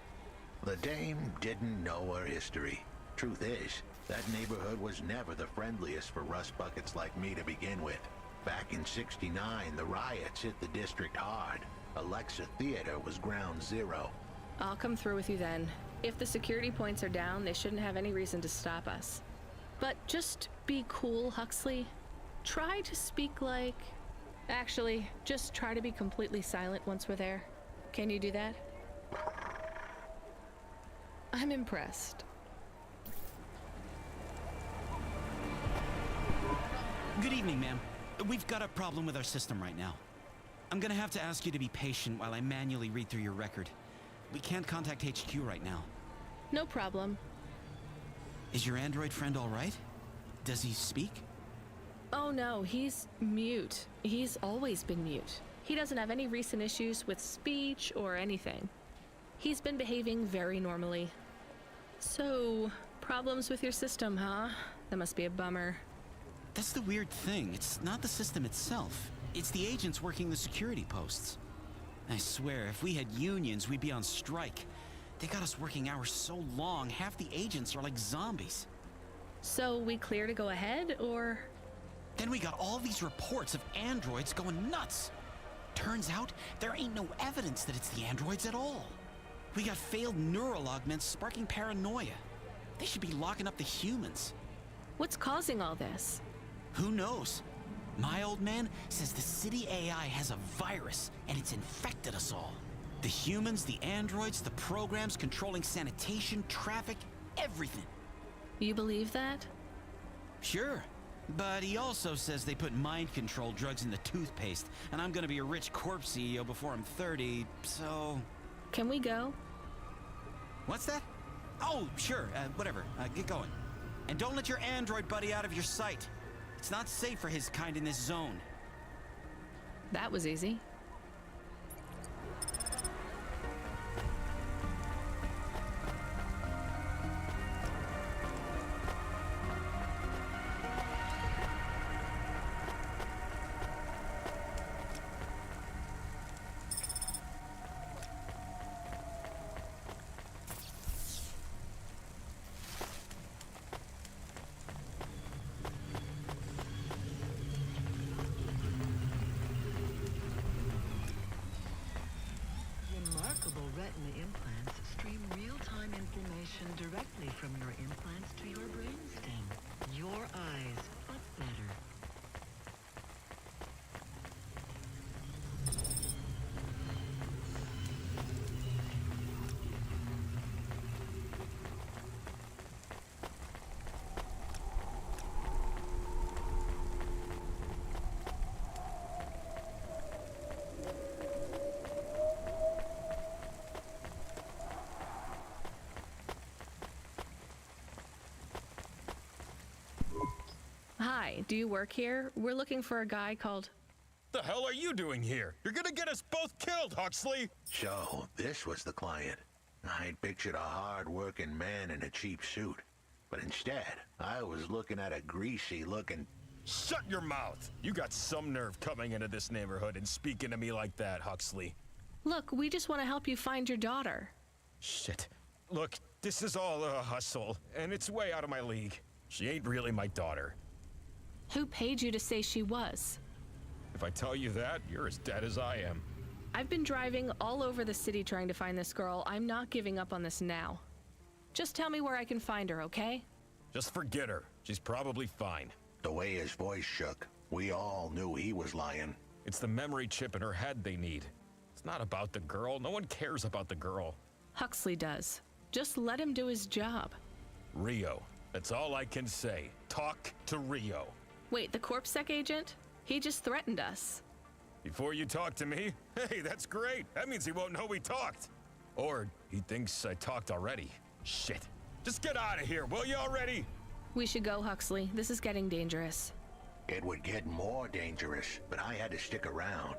The dame didn't know her history. Truth is, that neighborhood was never the friendliest for rust buckets like me to begin with. Back in '69, the riots hit the district hard. Alexa Theater was ground zero. I'll come through with you then. If the security points are down, they shouldn't have any reason to stop us. But just be cool, Huxley. Try to speak like... Actually, just try to be completely silent once we're there. Can you do that? I'm impressed. Good evening, ma'am. We've got a problem with our system right now. I'm gonna have to ask you to be patient while I manually read through your record. We can't contact HQ right now. No problem. Is your android friend all right? Does he speak? Oh no, he's mute. He's always been mute. He doesn't have any recent issues with speech or anything. He's been behaving very normally. So, problems with your system, huh? That must be a bummer. That's the weird thing. It's not the system itself. It's the agents working the security posts. I swear, if we had unions, we'd be on strike. They got us working hours so long, half the agents are like zombies. So we clear to go ahead, or...? Then we got all these reports of androids going nuts. Turns out, there ain't no evidence that it's the androids at all. We got failed neural augments sparking paranoia. They should be locking up the humans. What's causing all this? Who knows? My old man says the city AI has a virus, and it's infected us all. The humans, the androids, the programs controlling sanitation, traffic, everything. You believe that? Sure. But he also says they put mind control drugs in the toothpaste, and I'm gonna be a rich corp CEO before I'm 30, so... Can we go? What's that? Oh, sure, whatever. Get going. And don't let your android buddy out of your sight. It's not safe for his kind in this zone. That was easy. Retina implants stream real-time information directly from your implants to your brainstem. Your eyes, but better. Hi, do you work here? We're looking for a guy called... The hell are you doing here? You're gonna get us both killed, Huxley! So, this was the client. I'd pictured a hard-working man in a cheap suit. But instead, I was looking at a greasy-looking... Shut your mouth! You got some nerve coming into this neighborhood and speaking to me like that, Huxley. Look, we just want to help you find your daughter. Shit. Look, this is all a hustle, and it's way out of my league. She ain't really my daughter. Who paid you to say she was? If I tell you that, you're as dead as I am. I've been driving all over the city trying to find this girl. I'm not giving up on this now. Just tell me where I can find her, okay? Just forget her. She's probably fine. The way his voice shook, we all knew he was lying. It's the memory chip in her head they need. It's not about the girl. No one cares about the girl. Huxley does. Just let him do his job. Rio. That's all I can say. Talk to Rio. Wait, the CorpSec agent? He just threatened us. Before you talk to me? Hey, that's great. That means he won't know we talked. Or he thinks I talked already. Shit. Just get out of here, will you already? We should go, Huxley. This is getting dangerous. It would get more dangerous, but I had to stick around.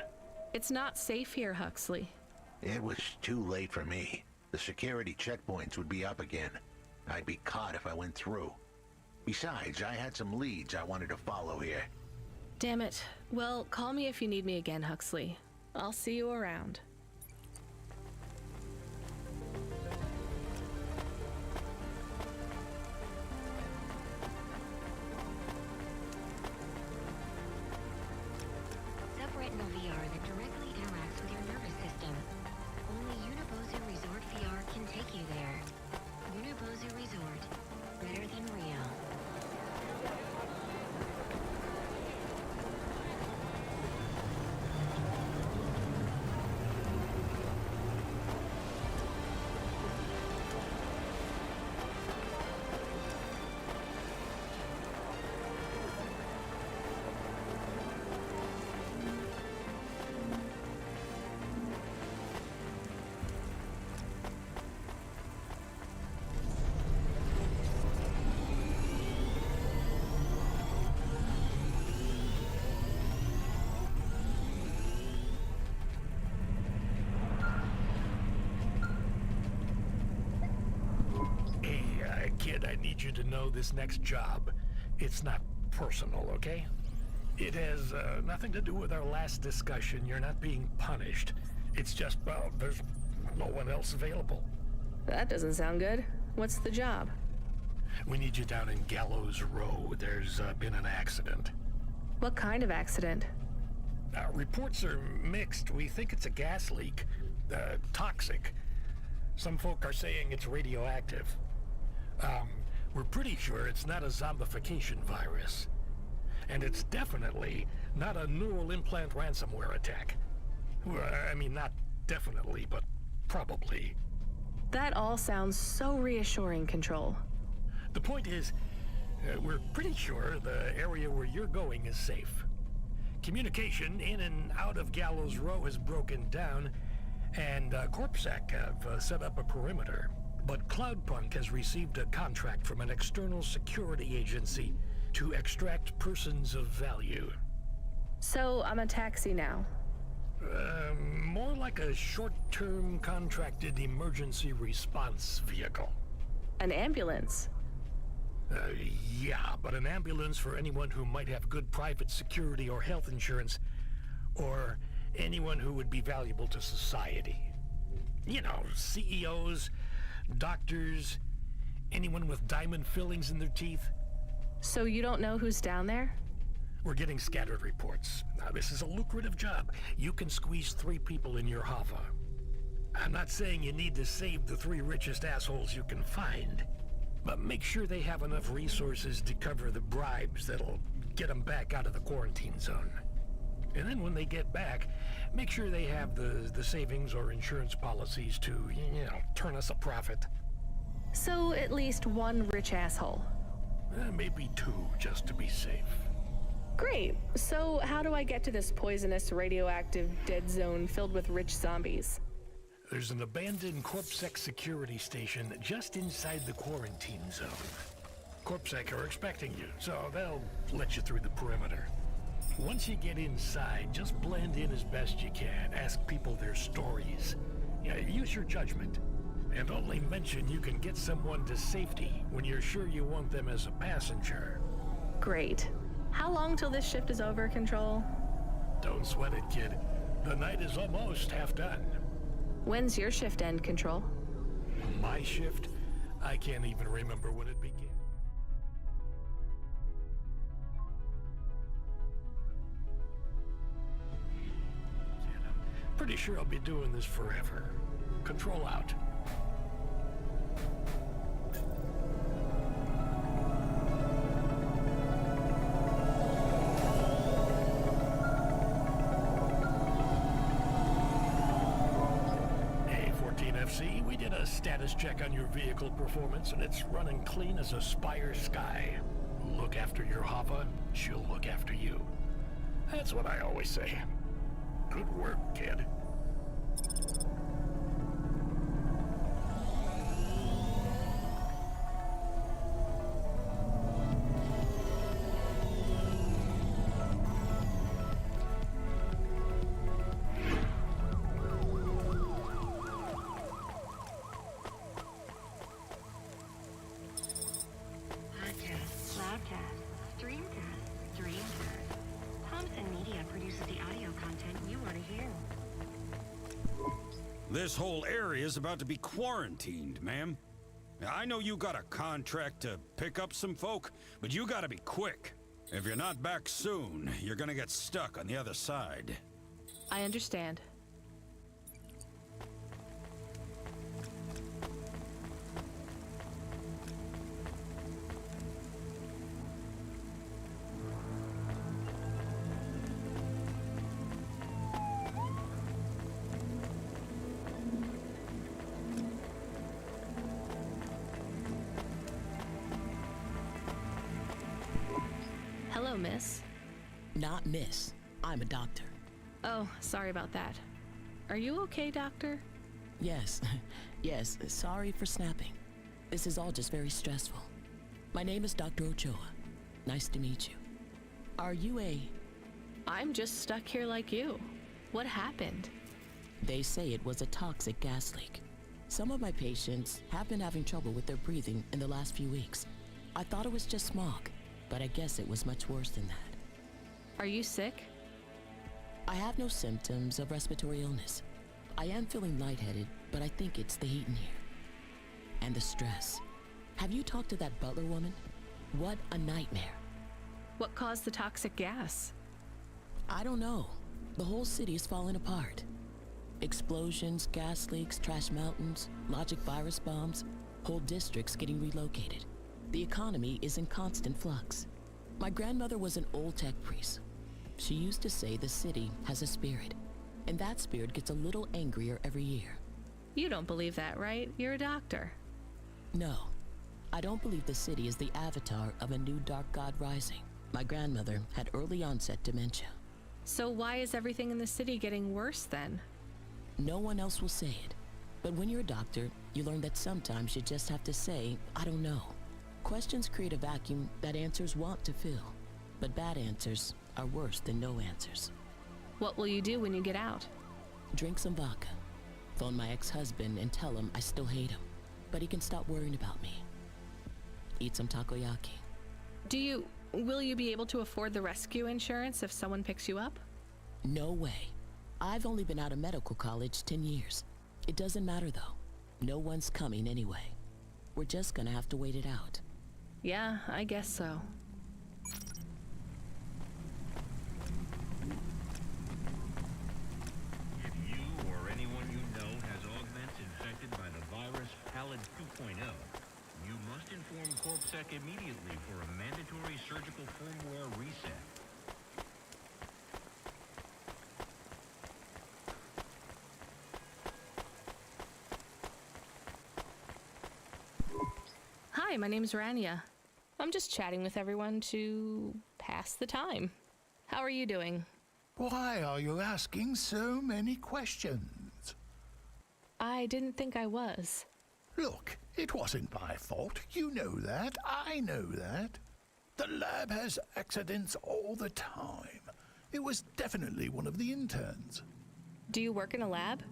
It's not safe here, Huxley. It was too late for me. The security checkpoints would be up again. I'd be caught if I went through. Besides, I had some leads I wanted to follow here. Damn it. Well, call me if you need me again, Huxley. I'll see you around. Subretinal VR that directly interacts with your nervous system. Only Unibozu Resort VR can take you there. Unibozu Resort. Better than real. Kid, I need you to know this next job. It's not personal, okay? It has nothing to do with our last discussion. You're not being punished. It's just, well, there's no one else available. That doesn't sound good. What's the job? We need you down in Gallows Row. There's been an accident. What kind of accident? Reports are mixed. We think it's a gas leak. Toxic. Some folk are saying it's radioactive. We're pretty sure it's not a zombification virus. And it's definitely not a neural implant ransomware attack. Well, I mean, not definitely, but probably. That all sounds so reassuring, Control. The point is, we're pretty sure the area where you're going is safe. Communication in and out of Gallows Row has broken down, and CorpSec have set up a perimeter. But CloudPunk has received a contract from an external security agency to extract persons of value. So I'm a taxi now? More like a short-term contracted emergency response vehicle. An ambulance? Yeah, but an ambulance for anyone who might have good private security or health insurance, or anyone who would be valuable to society. You know, CEOs, doctors, anyone with diamond fillings in their teeth. So you don't know who's down there? We're getting scattered reports. Now, this is a lucrative job. You can squeeze 3 people in your hava. I'm not saying you need to save the 3 richest assholes you can find, but make sure they have enough resources to cover the bribes that'll get them back out of the quarantine zone. And then when they get back, make sure they have the savings or insurance policies to, you know, turn us a profit. So at least 1 rich asshole. Maybe 2, just to be safe. Great. So how do I get to this poisonous, radioactive, dead zone filled with rich zombies? There's an abandoned CorpSec security station just inside the quarantine zone. CorpSec are expecting you, so they'll let you through the perimeter. Once you get inside, just blend in as best you can. Ask people their stories. Yeah, use your judgment. And only mention you can get someone to safety when you're sure you want them as a passenger. Great. How long till this shift is over, Control? Don't sweat it, kid. The night is almost half done. When's your shift end, Control? My shift? I can't even remember when it began. I'm pretty sure I'll be doing this forever. Control out. FC, we did a status check on your vehicle performance, and it's running clean as a Spire Sky. Look after your Hava, she'll look after you. That's what I always say. Good work, kid. This whole area is about to be quarantined, ma'am. I know you got a contract to pick up some folk, but you gotta be quick. If you're not back soon, you're gonna get stuck on the other side. I understand. Hello, miss. Not miss. I'm a doctor. Oh, sorry about that. Are you okay, doctor? Yes. Yes, sorry for snapping. This is all just very stressful. My name is Dr. Ochoa. Nice to meet you. Are you a... I'm just stuck here like you. What happened? They say it was a toxic gas leak. Some of my patients have been having trouble with their breathing in the last few weeks. I thought it was just smog, but I guess it was much worse than that. Are you sick? I have no symptoms of respiratory illness. I am feeling lightheaded, but I think it's the heat in here. And the stress. Have you talked to that butler woman? What a nightmare. What caused the toxic gas? I don't know. The whole city is falling apart. Explosions, gas leaks, trash mountains, logic virus bombs, whole districts getting relocated. The economy is in constant flux. My grandmother was an old tech priest. She used to say the city has a spirit, and that spirit gets a little angrier every year. You don't believe that, right? You're a doctor. No, I don't believe the city is the avatar of a new dark god rising. My grandmother had early onset dementia. So why is everything in the city getting worse then? No one else will say it. But when you're a doctor, you learn that sometimes you just have to say, I don't know. Questions create a vacuum that answers want to fill. But bad answers are worse than no answers. What will you do when you get out? Drink some vodka. Phone my ex-husband and tell him I still hate him, but he can stop worrying about me. Eat some takoyaki. Will you be able to afford the rescue insurance if someone picks you up? No way. I've only been out of medical college 10 years. It doesn't matter though. No one's coming anyway. We're just gonna have to wait it out. Yeah, I guess so. If you or anyone you know has augments infected by the virus Pallid 2.0, you must inform CorpSec immediately for a mandatory surgical firmware reset. Hi, my name's Rania. I'm just chatting with everyone to pass the time. How are you doing? Why are you asking so many questions? I didn't think I was. Look, it wasn't my fault. You know that. I know that. The lab has accidents all the time. It was definitely one of the interns. Do you work in a lab?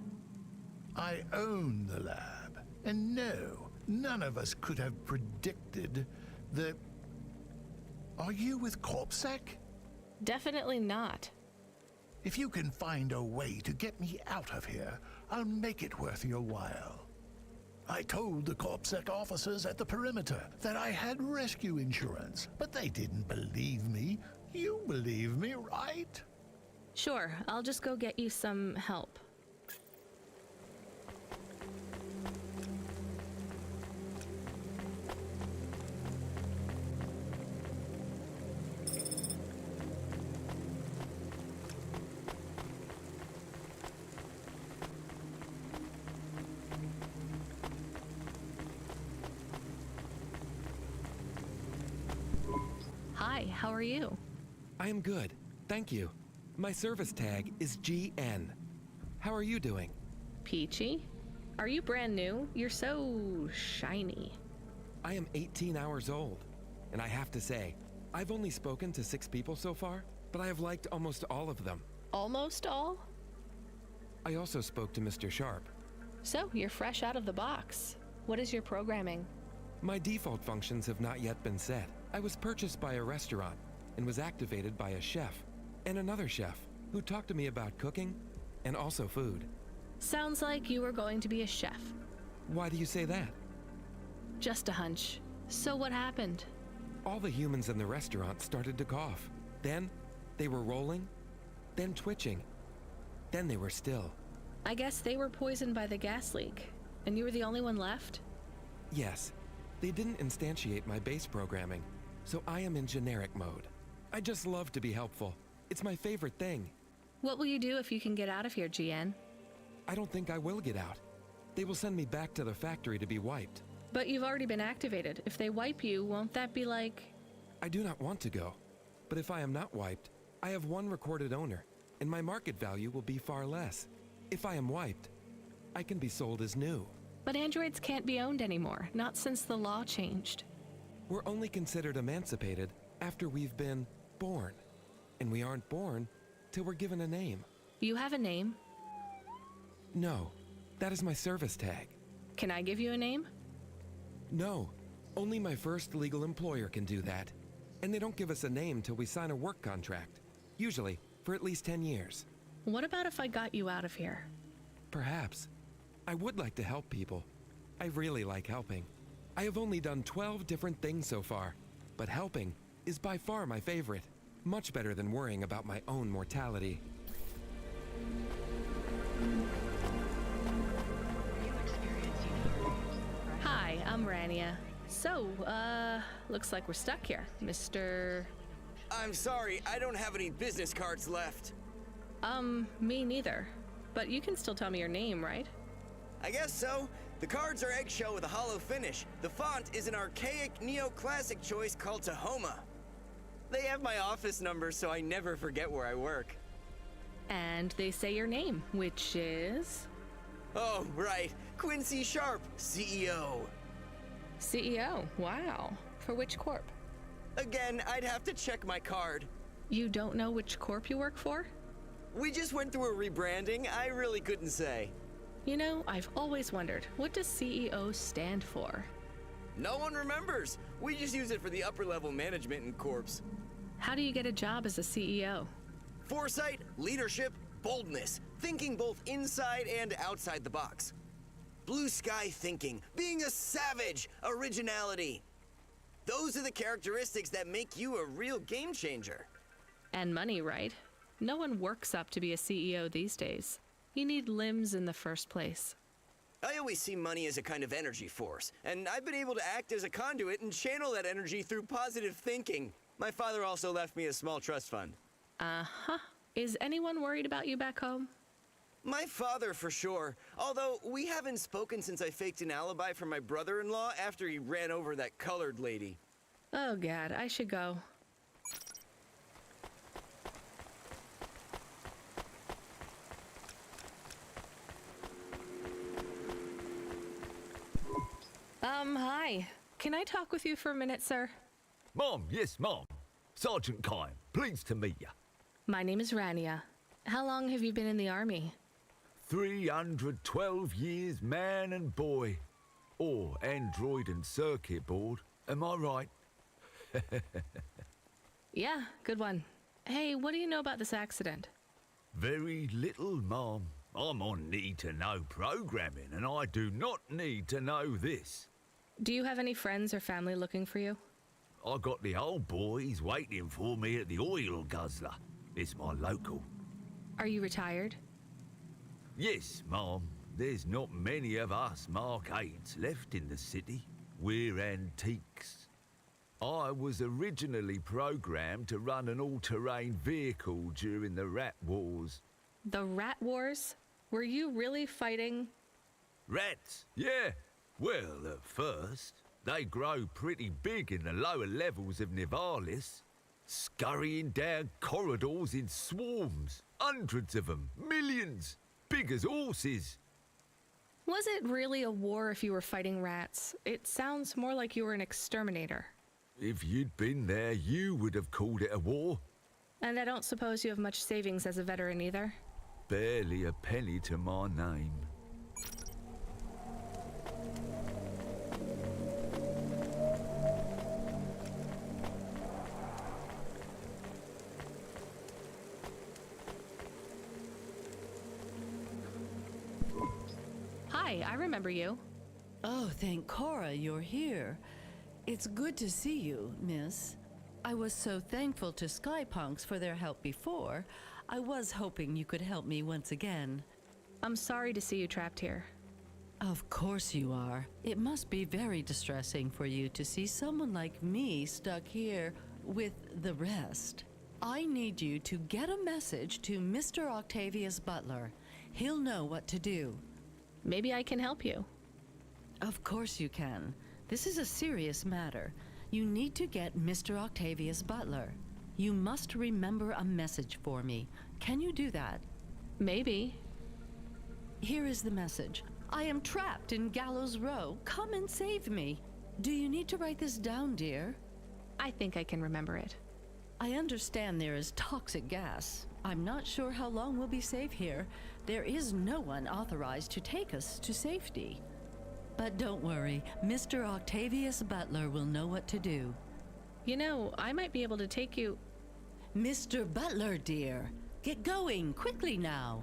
I own the lab. And no, none of us could have predicted the... Are you with CorpSec? Definitely not. If you can find a way to get me out of here, I'll make it worth your while. I told the CorpSec officers at the perimeter that I had rescue insurance, but they didn't believe me. You believe me, right? Sure, I'll just go get you some help. Hi, how are you? I am good, thank you. My service tag is GN. How are you doing? Peachy? Are you brand new? You're so shiny. I am 18 hours old, and I have to say, I've only spoken to 6 people so far, but I have liked almost all of them. Almost all? I also spoke to Mr. Sharp. So, you're fresh out of the box. What is your programming? My default functions have not yet been set. I was purchased by a restaurant and was activated by a chef and another chef who talked to me about cooking and also food. Sounds like you were going to be a chef. Why do you say that? Just a hunch. So what happened? All the humans in the restaurant started to cough. Then they were rolling, then twitching, then they were still. I guess they were poisoned by the gas leak, and you were the only one left? Yes, they didn't instantiate my base programming, so I am in generic mode. I just love to be helpful. It's my favorite thing. What will you do if you can get out of here, GN? I don't think I will get out. They will send me back to the factory to be wiped. But you've already been activated. If they wipe you, won't that be like... I do not want to go. But if I am not wiped, I have one recorded owner, and my market value will be far less. If I am wiped, I can be sold as new. But androids can't be owned anymore, not since the law changed. We're only considered emancipated after we've been born. And we aren't born till we're given a name. You have a name? No, that is my service tag. Can I give you a name? No, only my first legal employer can do that. And they don't give us a name till we sign a work contract. Usually, for at least 10 years. What about if I got you out of here? Perhaps. I would like to help people. I really like helping. I have only done 12 different things so far, but helping is by far my favorite. Much better than worrying about my own mortality. Hi, I'm Rania. So, looks like we're stuck here, Mr... I'm sorry, I don't have any business cards left. Me neither. But you can still tell me your name, right? I guess so. The cards are eggshell with a hollow finish. The font is an archaic neoclassic choice called Tahoma. They have my office number, so I never forget where I work. And they say your name, which is... Oh, right. Quincy Sharp, CEO. CEO? Wow. For which corp? Again, I'd have to check my card. You don't know which corp you work for? We just went through a rebranding. I really couldn't say. You know, I've always wondered, what does CEO stand for? No one remembers. We just use it for the upper-level management in corps. How do you get a job as a CEO? Foresight, leadership, boldness. Thinking both inside and outside the box. Blue sky thinking. Being a savage. Originality. Those are the characteristics that make you a real game changer. And money, right? No one works up to be a CEO these days. You need limbs in the first place. I always see money as a kind of energy force, and I've been able to act as a conduit and channel that energy through positive thinking. My father also left me a small trust fund. Uh-huh. Is anyone worried about you back home? My father, for sure. Although, we haven't spoken since I faked an alibi for my brother-in-law after he ran over that colored lady. Oh, God, I should go. Hi. Can I talk with you for a minute, sir? Mom, yes, Mom. Sergeant Kine, pleased to meet you. My name is Rania. How long have you been in the army? 312 years, man and boy. Or android and circuit board. Am I right? Yeah, good one. Hey, what do you know about this accident? Very little, Mom. I'm on need-to-know programming, and I do not need to know this. Do you have any friends or family looking for you? I got the old boys waiting for me at the oil guzzler. It's my local. Are you retired? Yes, Mom. There's not many of us Mark 8s left in the city. We're antiques. I was originally programmed to run an all-terrain vehicle during the Rat Wars. The Rat Wars? Were you really fighting? Rats? Yeah. Well, at first, they grow pretty big in the lower levels of Nivalis, scurrying down corridors in swarms. Hundreds of them. Millions. Big as horses. Was it really a war if you were fighting rats? It sounds more like you were an exterminator. If you'd been there, you would have called it a war. And I don't suppose you have much savings as a veteran either? Barely a penny to my name. Hi, I remember you. Oh, thank Cora you're here. It's good to see you, miss. I was so thankful to CloudPunks for their help before. I was hoping you could help me once again. I'm sorry to see you trapped here. Of course you are. It must be very distressing for you to see someone like me stuck here with the rest. I need you to get a message to Mr. Octavius Butler. He'll know what to do. Maybe I can help you. Of course you can. This is a serious matter. You need to get Mr. Octavius Butler. You must remember a message for me. Can you do that? Maybe. Here is the message. I am trapped in Gallows Row. Come and save me. Do you need to write this down, dear? I think I can remember it. I understand there is toxic gas. I'm not sure how long we'll be safe here. There is no one authorized to take us to safety. But don't worry, Mr. Octavius Butler will know what to do. You know, I might be able to take you... Mr. Butler, dear. Get going, quickly now.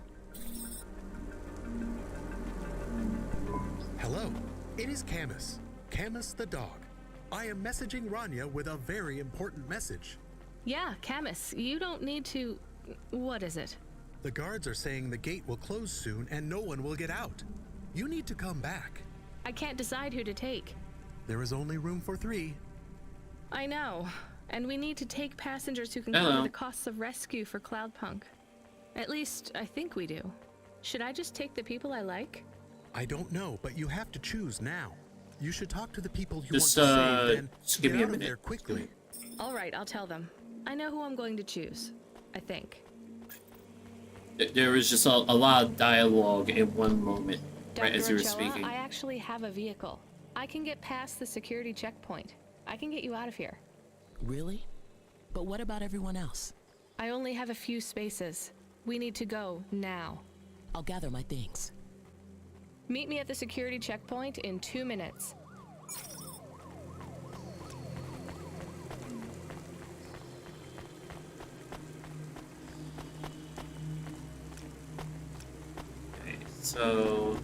Hello, it is Camus. Camus the dog. I am messaging Rania with a very important message. Yeah, Camus, you don't need to... What is it? The guards are saying the gate will close soon and no one will get out. You need to come back. I can't decide who to take. There is only room for 3. I know. And we need to take passengers who can cover the costs of rescue for CloudPunk. At least, I think we do. Should I just take the people I like? I don't know, but you have to choose now. You should talk to the people you Just, want to save and just give me a out of minute. there quickly. All right, I'll tell them. I know who I'm going to choose. I think. There was just a lot of dialogue in one moment, right as you were Ochoa, speaking. I actually have a vehicle. I can get past the security checkpoint. I can get you out of here. Really? But what about everyone else? I only have a few spaces. We need to go now. I'll gather my things. Meet me at the security checkpoint in 2 minutes. Okay, so...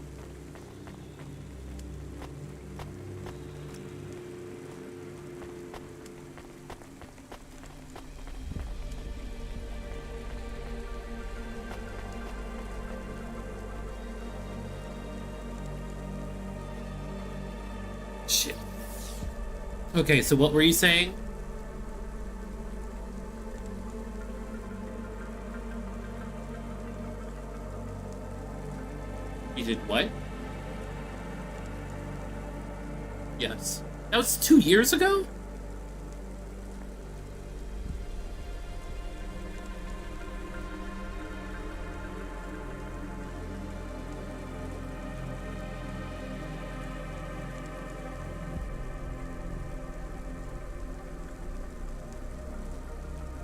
Shit. Okay, so what were you saying? You did what? Yes. That was 2 years ago?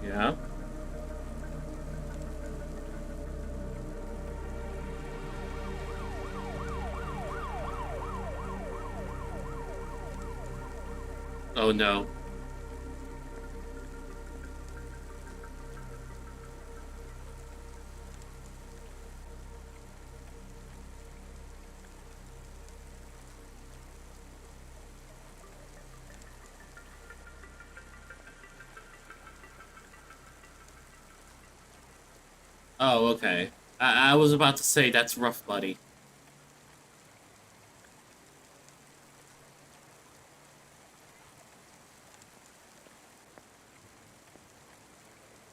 Yeah. Oh no. Oh, okay. I was about to say that's rough, buddy.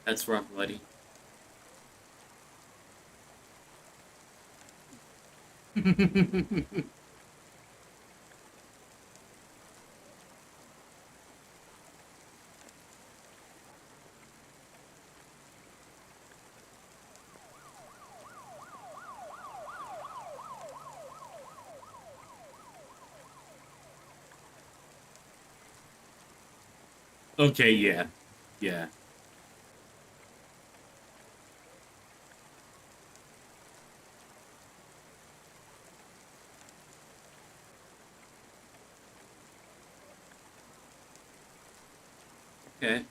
That's rough, buddy. Okay, yeah. Yeah. Okay.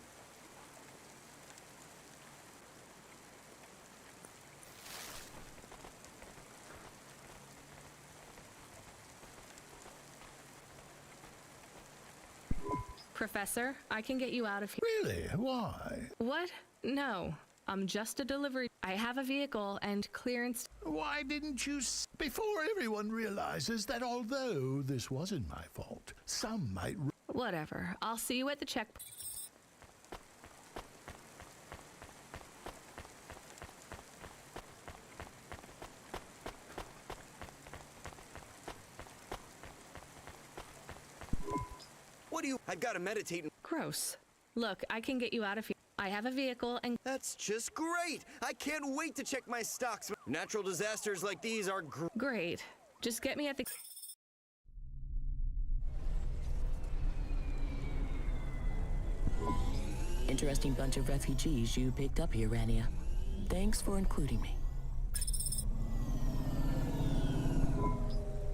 Professor, I can get you out of here. Really? Why? What? No. I'm just a delivery. I have a vehicle and clearance. Why didn't you before everyone realizes that although this wasn't my fault, some might... Whatever. I'll see you at the checkpoint. What do you... I've got to meditate and... Gross. Look, I can get you out of here. I have a vehicle and... That's just great! I can't wait to check my stocks. Natural disasters like these are great. Just get me at the... Interesting bunch of refugees you picked up here, Rania. Thanks for including me.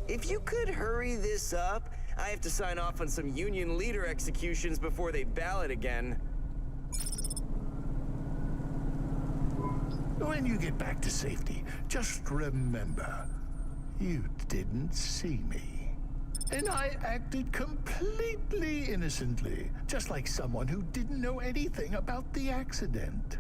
If you could hurry this up, I have to sign off on some union leader executions before they ballot again. When you get back to safety, just remember, you didn't see me. And I acted completely innocently, just like someone who didn't know anything about the accident.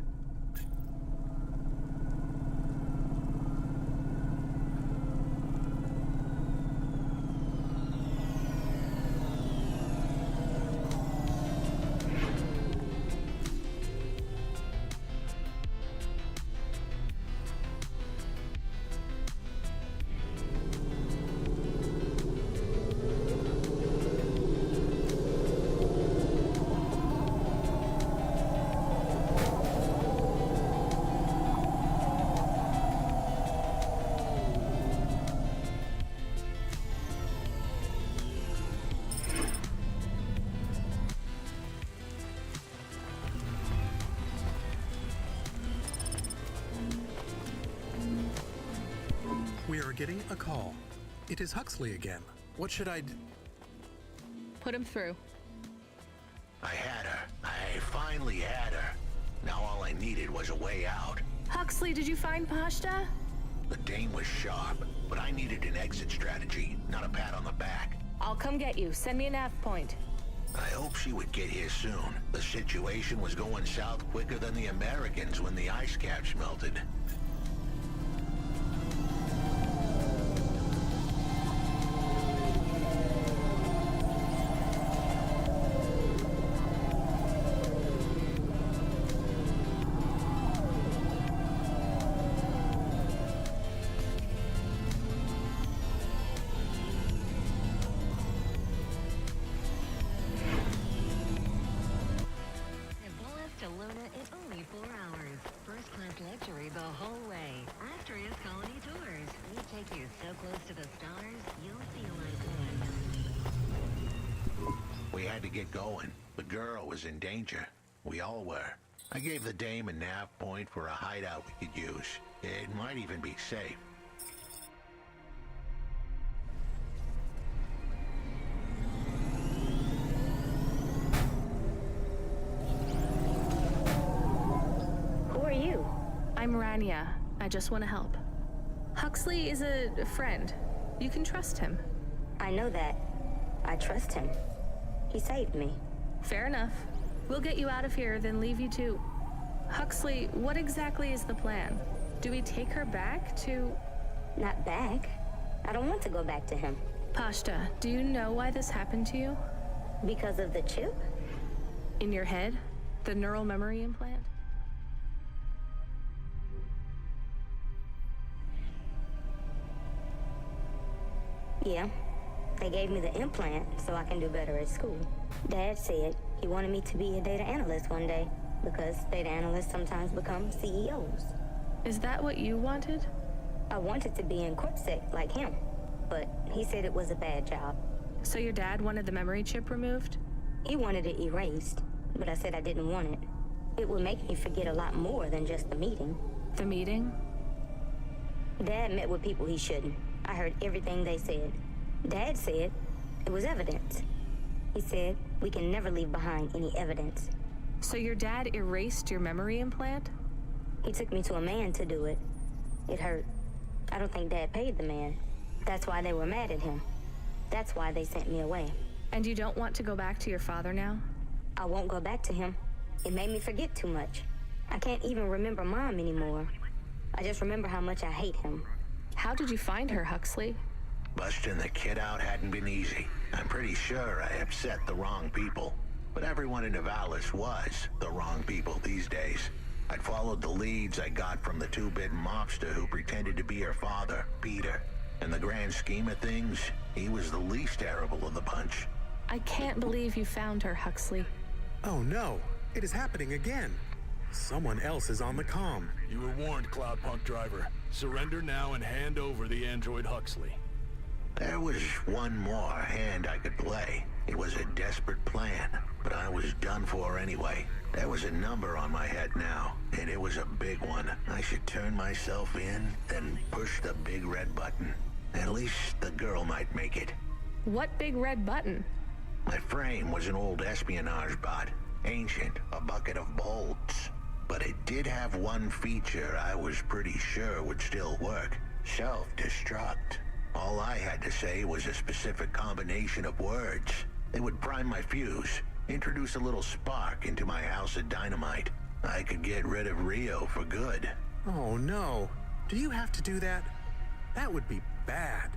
We are getting a call. It is Huxley again. What should I do? Put him through. I had her. I finally had her. Now all I needed was a way out. Huxley, did you find Pashta? The dame was sharp, but I needed an exit strategy, not a pat on the back. I'll come get you. Send me a nav point. I hope she would get here soon. The situation was going south quicker than the Americans when the ice caps melted. In danger. We all were. I gave the dame a nav point for a hideout we could use. It might even be safe. I'm Rania. I just want to help. Huxley is a friend. You can trust him. I know that. I trust him. He saved me. Fair enough. We'll get you out of here, then leave you to... Huxley, what exactly is the plan? Do we take her back to... Not back. I don't want to go back to him. Pashta, do you know why this happened to you? Because of the chip? In your head? The neural memory implant? Yeah. They gave me the implant so I can do better at school. Dad said he wanted me to be a data analyst one day because data analysts sometimes become CEOs. Is that what you wanted? I wanted to be in CorpSec like him, but he said it was a bad job. So your dad wanted the memory chip removed? He wanted it erased, but I said I didn't want it. It would make me forget a lot more than just the meeting. The meeting? Dad met with people he shouldn't. I heard everything they said. Dad said it was evidence. He said we can never leave behind any evidence. So your dad erased your memory implant? He took me to a man to do it. It hurt. I don't think Dad paid the man. That's why they were mad at him. That's why they sent me away. And you don't want to go back to your father now? I won't go back to him. It made me forget too much. I can't even remember Mom anymore. I just remember how much I hate him. How did you find her, Huxley? Busting the kid out hadn't been easy. I'm pretty sure I upset the wrong people. But everyone in Nivalis was the wrong people these days. I'd followed the leads I got from the two-bit mobster who pretended to be her father, Peter. In the grand scheme of things, he was the least terrible of the bunch. I can't believe you found her, Huxley. Oh no, it is happening again. Someone else is on the comm. You were warned, CloudPunk driver. Surrender now and hand over the android Huxley. There was one more hand I could play. It was a desperate plan, but I was done for anyway. There was a number on my head now, and it was a big one. I should turn myself in, then push the big red button. At least the girl might make it. What big red button? My frame was an old espionage bot. Ancient, a bucket of bolts. But it did have one feature I was pretty sure would still work. Self-destruct. All I had to say was a specific combination of words. It would prime my fuse, introduce a little spark into my house of dynamite. I could get rid of Rio for good. Oh no. Do you have to do that? That would be bad.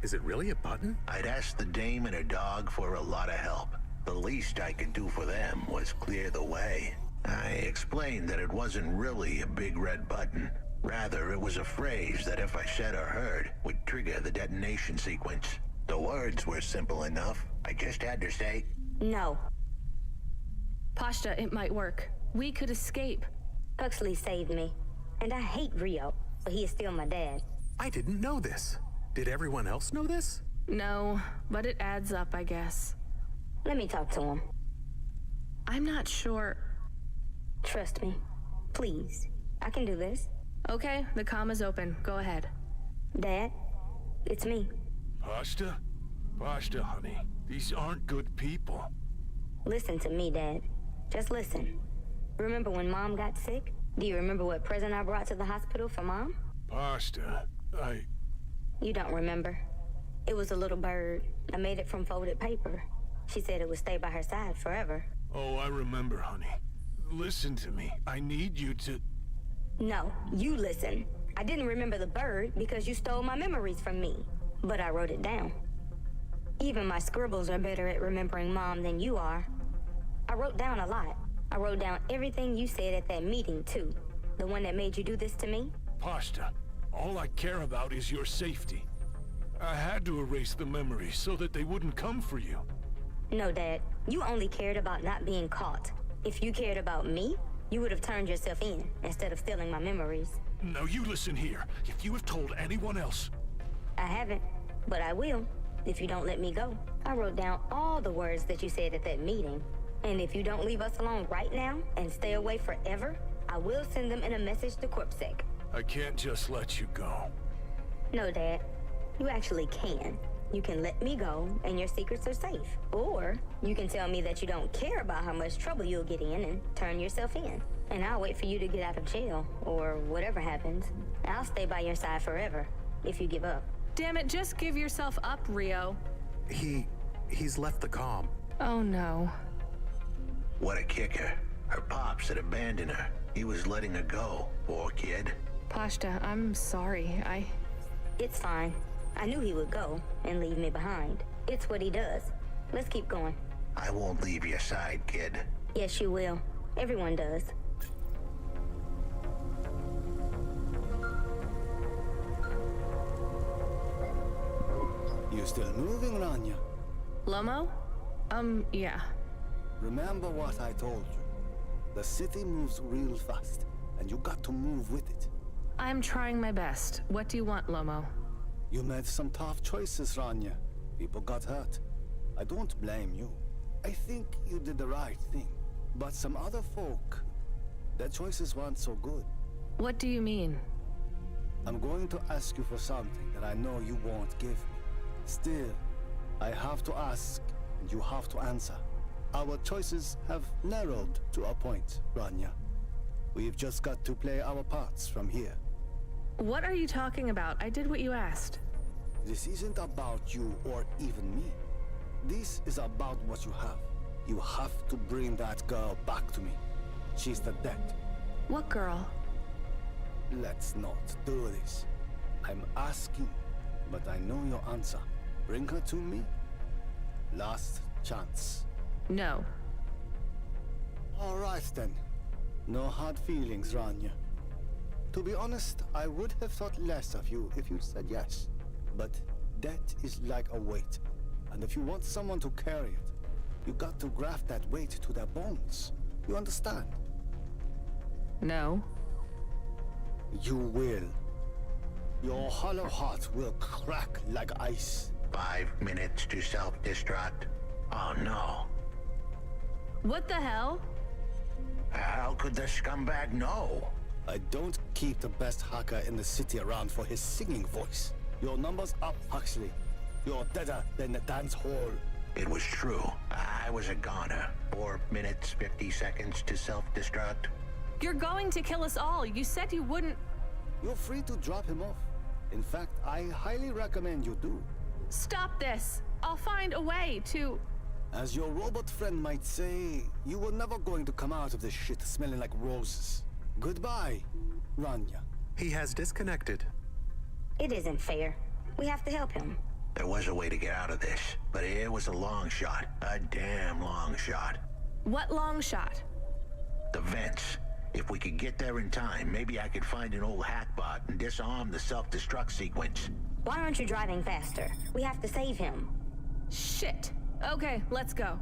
Is it really a button? I'd asked the dame and her dog for a lot of help. The least I could do for them was clear the way. I explained that it wasn't really a big red button. Rather, it was a phrase that if I said or heard, would trigger the detonation sequence. The words were simple enough. I just had to say, no. Pashta, it might work. We could escape. Huxley saved me. And I hate Rio, but he is still my dad. I didn't know this. Did everyone else know this? No, but it adds up, I guess. Let me talk to him. I'm not sure. Trust me. Please. I can do this. Okay, the comm is open. Go ahead. Dad, it's me. Pashta? Pashta, honey. These aren't good people. Listen to me, Dad. Just listen. Remember when Mom got sick? Do you remember what present I brought to the hospital for Mom? Pashta, You don't remember. It was a little bird. I made it from folded paper. She said it would stay by her side forever. Oh, I remember, honey. Listen to me. I need you to... No, you listen. I didn't remember the bird because you stole my memories from me. But I wrote it down. Even my scribbles are better at remembering Mom than you are. I wrote down a lot. I wrote down everything you said at that meeting, too. The one that made you do this to me? Pashta, all I care about is your safety. I had to erase the memories so that they wouldn't come for you. No, Dad. You only cared about not being caught. If you cared about me, you would have turned yourself in instead of stealing my memories. Now you listen here. If you have told anyone else... I haven't, but I will, if you don't let me go. I wrote down all the words that you said at that meeting. And if you don't leave us alone right now and stay away forever, I will send them in a message to CorpSec. I can't just let you go. No, Dad. You actually can. You can let me go, and your secrets are safe. Or you can tell me that you don't care about how much trouble you'll get in and turn yourself in. And I'll wait for you to get out of jail, or whatever happens. I'll stay by your side forever, if you give up. Damn it, just give yourself up, Rio. He's left the comm. Oh no. What a kicker. Her pops had abandoned her. He was letting her go, poor kid. Pashta, I'm sorry. It's fine. I knew he would go and leave me behind. It's what he does. Let's keep going. I won't leave your side, kid. Yes, you will. Everyone does. You still moving, Rania? Lomo? Yeah. Remember what I told you. The city moves real fast, and you got to move with it. I'm trying my best. What do you want, Lomo? You made some tough choices, Rania. People got hurt. I don't blame you. I think you did the right thing. But some other folk, their choices weren't so good. What do you mean? I'm going to ask you for something that I know you won't give me. Still, I have to ask, and you have to answer. Our choices have narrowed to a point, Rania. We've just got to play our parts from here. What are you talking about? I did what you asked. This isn't about you or even me. This is about what you have. You have to bring that girl back to me. She's the dead. What girl? Let's not do this. I'm asking, but I know your answer. Bring her to me. Last chance. No. All right then. No hard feelings, Rania. To be honest, I would have thought less of you if you said yes. But death is like a weight. And if you want someone to carry it, you got to graft that weight to their bones. You understand? No. You will. Your hollow heart will crack like ice. 5 minutes to self-destruct. Oh no. What the hell? How could the scumbag know? I don't keep the best hacker in the city around for his singing voice. Your number's up, Huxley. You're deader than the dance hall. It was true. I was a goner. 4 minutes, 50 seconds to self-destruct. You're going to kill us all. You said you wouldn't. You're free to drop him off. In fact, I highly recommend you do. Stop this. I'll find a way to... As your robot friend might say, you were never going to come out of this shit smelling like roses. Goodbye, Rania. He has disconnected. It isn't fair. We have to help him. There was a way to get out of this, but it was a long shot. A damn long shot. What long shot? The vents. If we could get there in time, maybe I could find an old hackbot and disarm the self-destruct sequence. Why aren't you driving faster? We have to save him. Shit. Okay, let's go.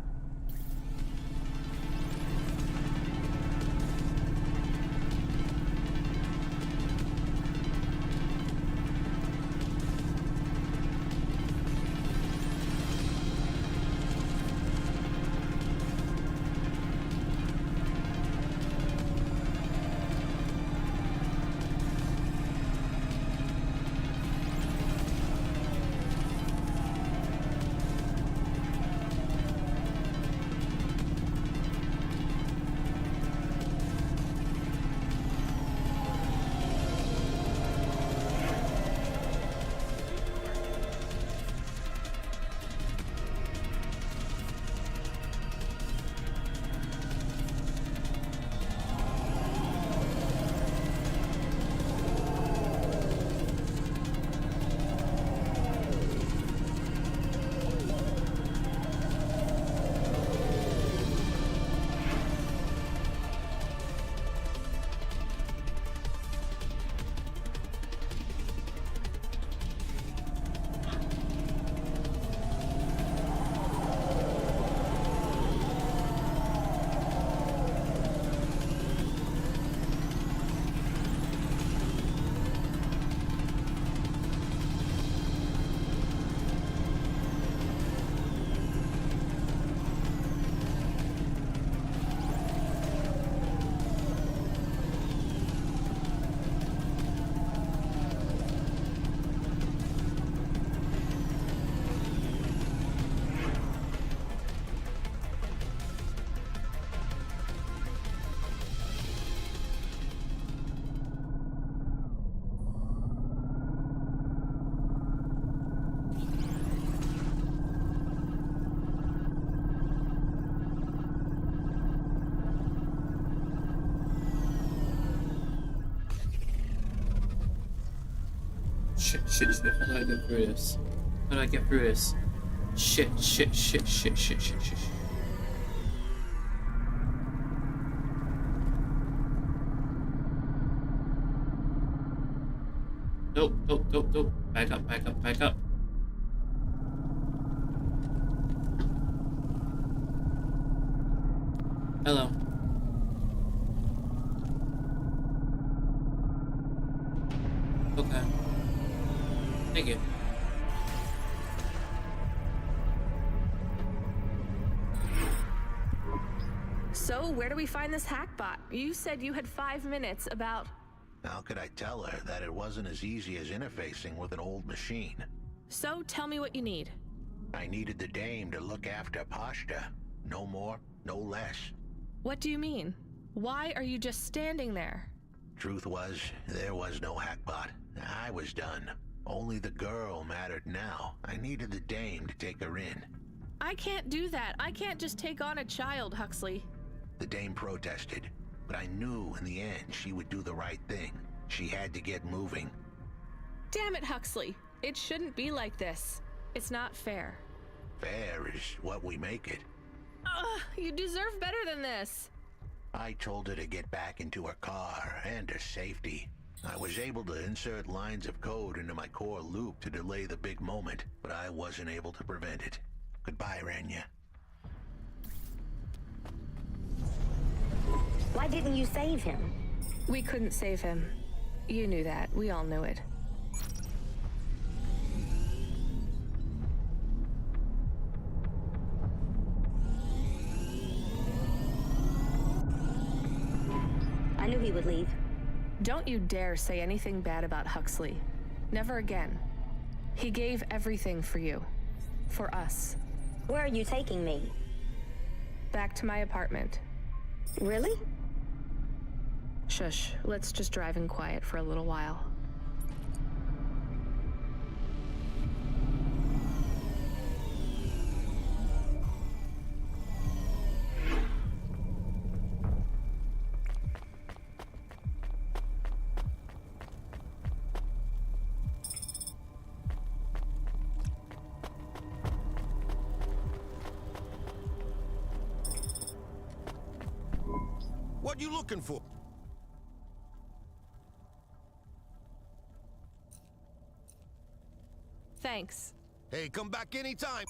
shit. How do I get through this? How do I get through this? Shit. Nope. Back up. Hello. Okay. Thank you. So, where do we find this hackbot? You said you had 5 minutes about... How could I tell her that it wasn't as easy as interfacing with an old machine? So, tell me what you need. I needed the dame to look after Pashta. No more, no less. What do you mean? Why are you just standing there? Truth was, there was no hackbot. I was done. Only the girl mattered now. I needed the dame to take her in. I can't do that. I can't just take on a child, Huxley. The dame protested, but I knew in the end she would do the right thing. She had to get moving. Damn it, Huxley. It shouldn't be like this. It's not fair. Fair is what we make it. You deserve better than this. I told her to get back into her car and her safety. I was able to insert lines of code into my core loop to delay the big moment, but I wasn't able to prevent it. Goodbye, Rania. Why didn't you save him? We couldn't save him. You knew that. We all knew it. I knew he would leave. Don't you dare say anything bad about Huxley. Never again. He gave everything for you. For us. Where are you taking me? Back to my apartment. Really? Shush. Let's just drive in quiet for a little while. What you looking for? Thanks. Hey, come back anytime.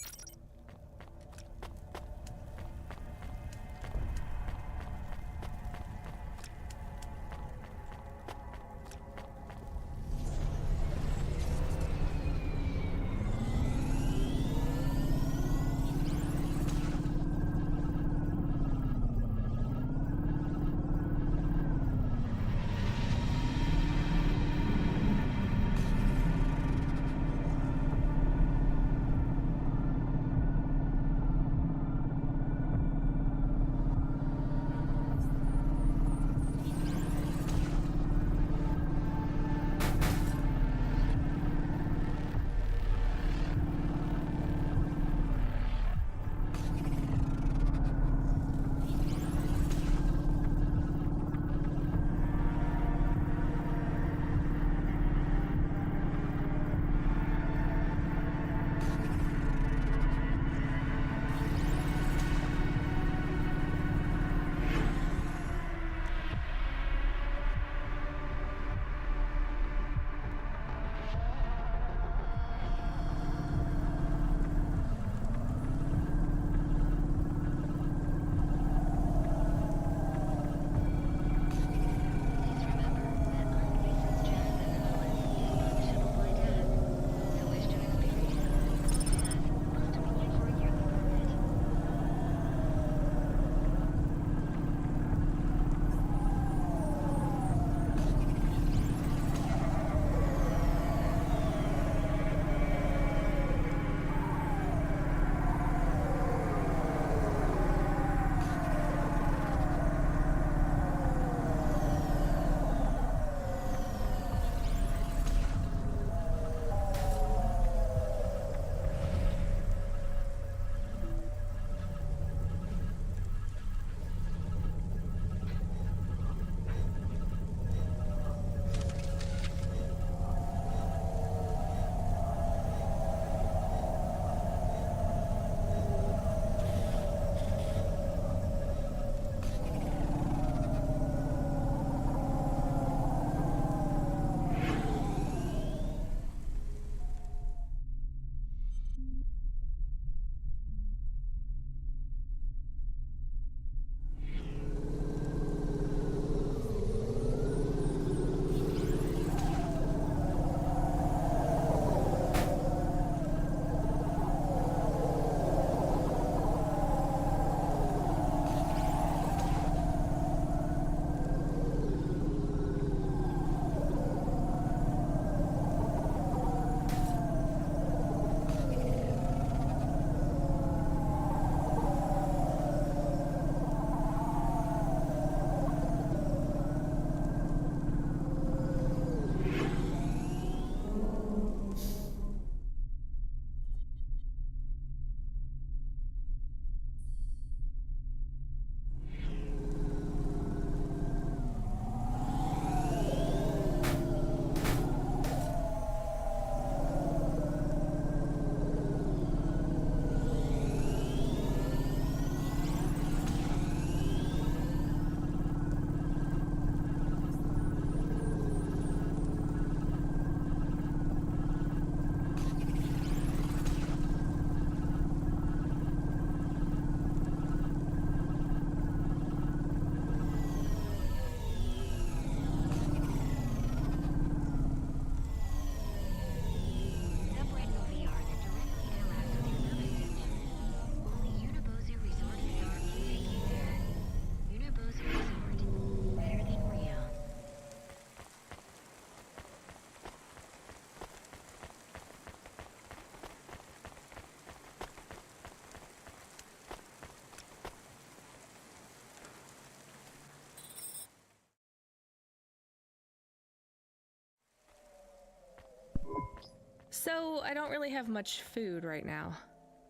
So, I don't really have much food right now.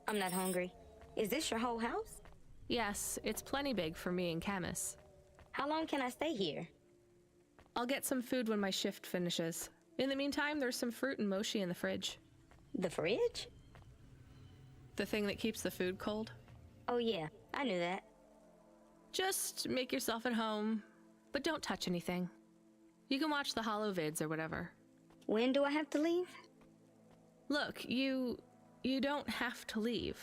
I'm not hungry. Is this your whole house? Yes, it's plenty big for me and Camus. How long can I stay here? I'll get some food when my shift finishes. In the meantime, there's some fruit and mochi in the fridge. The fridge? The thing that keeps the food cold? Oh yeah, I knew that. Just make yourself at home, but don't touch anything. You can watch the holo vids or whatever. When do I have to leave? Look, you don't have to leave.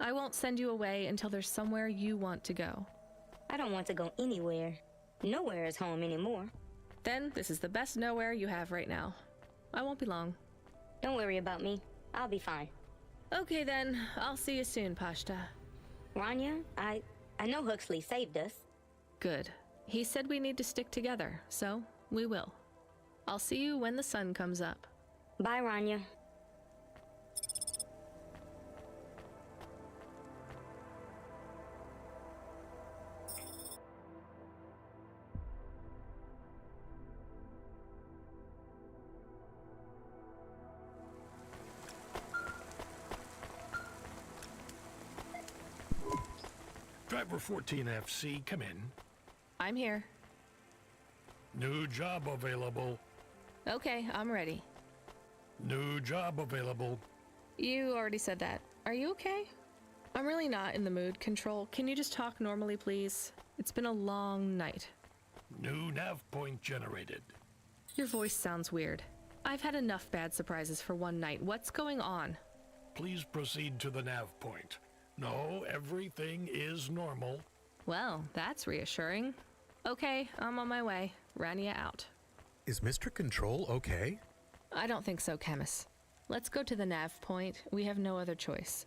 I won't send you away until there's somewhere you want to go. I don't want to go anywhere. Nowhere is home anymore. Then this is the best nowhere you have right now. I won't be long. Don't worry about me. I'll be fine. Okay then, I'll see you soon, Pashta. Rania, I know Huxley saved us. Good. He said we need to stick together, so we will. I'll see you when the sun comes up. Bye, Rania. Driver 14FC, come in. I'm here. New job available. Okay, I'm ready. New job available. You already said that. Are you okay? I'm really not in the mood, Control. Can you just talk normally, please? It's been a long night. New nav point generated. Your voice sounds weird. I've had enough bad surprises for one night. What's going on? Please proceed to the nav point. No, everything is normal. Well, that's reassuring. Okay, I'm on my way. Rania out. Is Mr. Control okay? I don't think so, Camus. Let's go to the nav point. We have no other choice.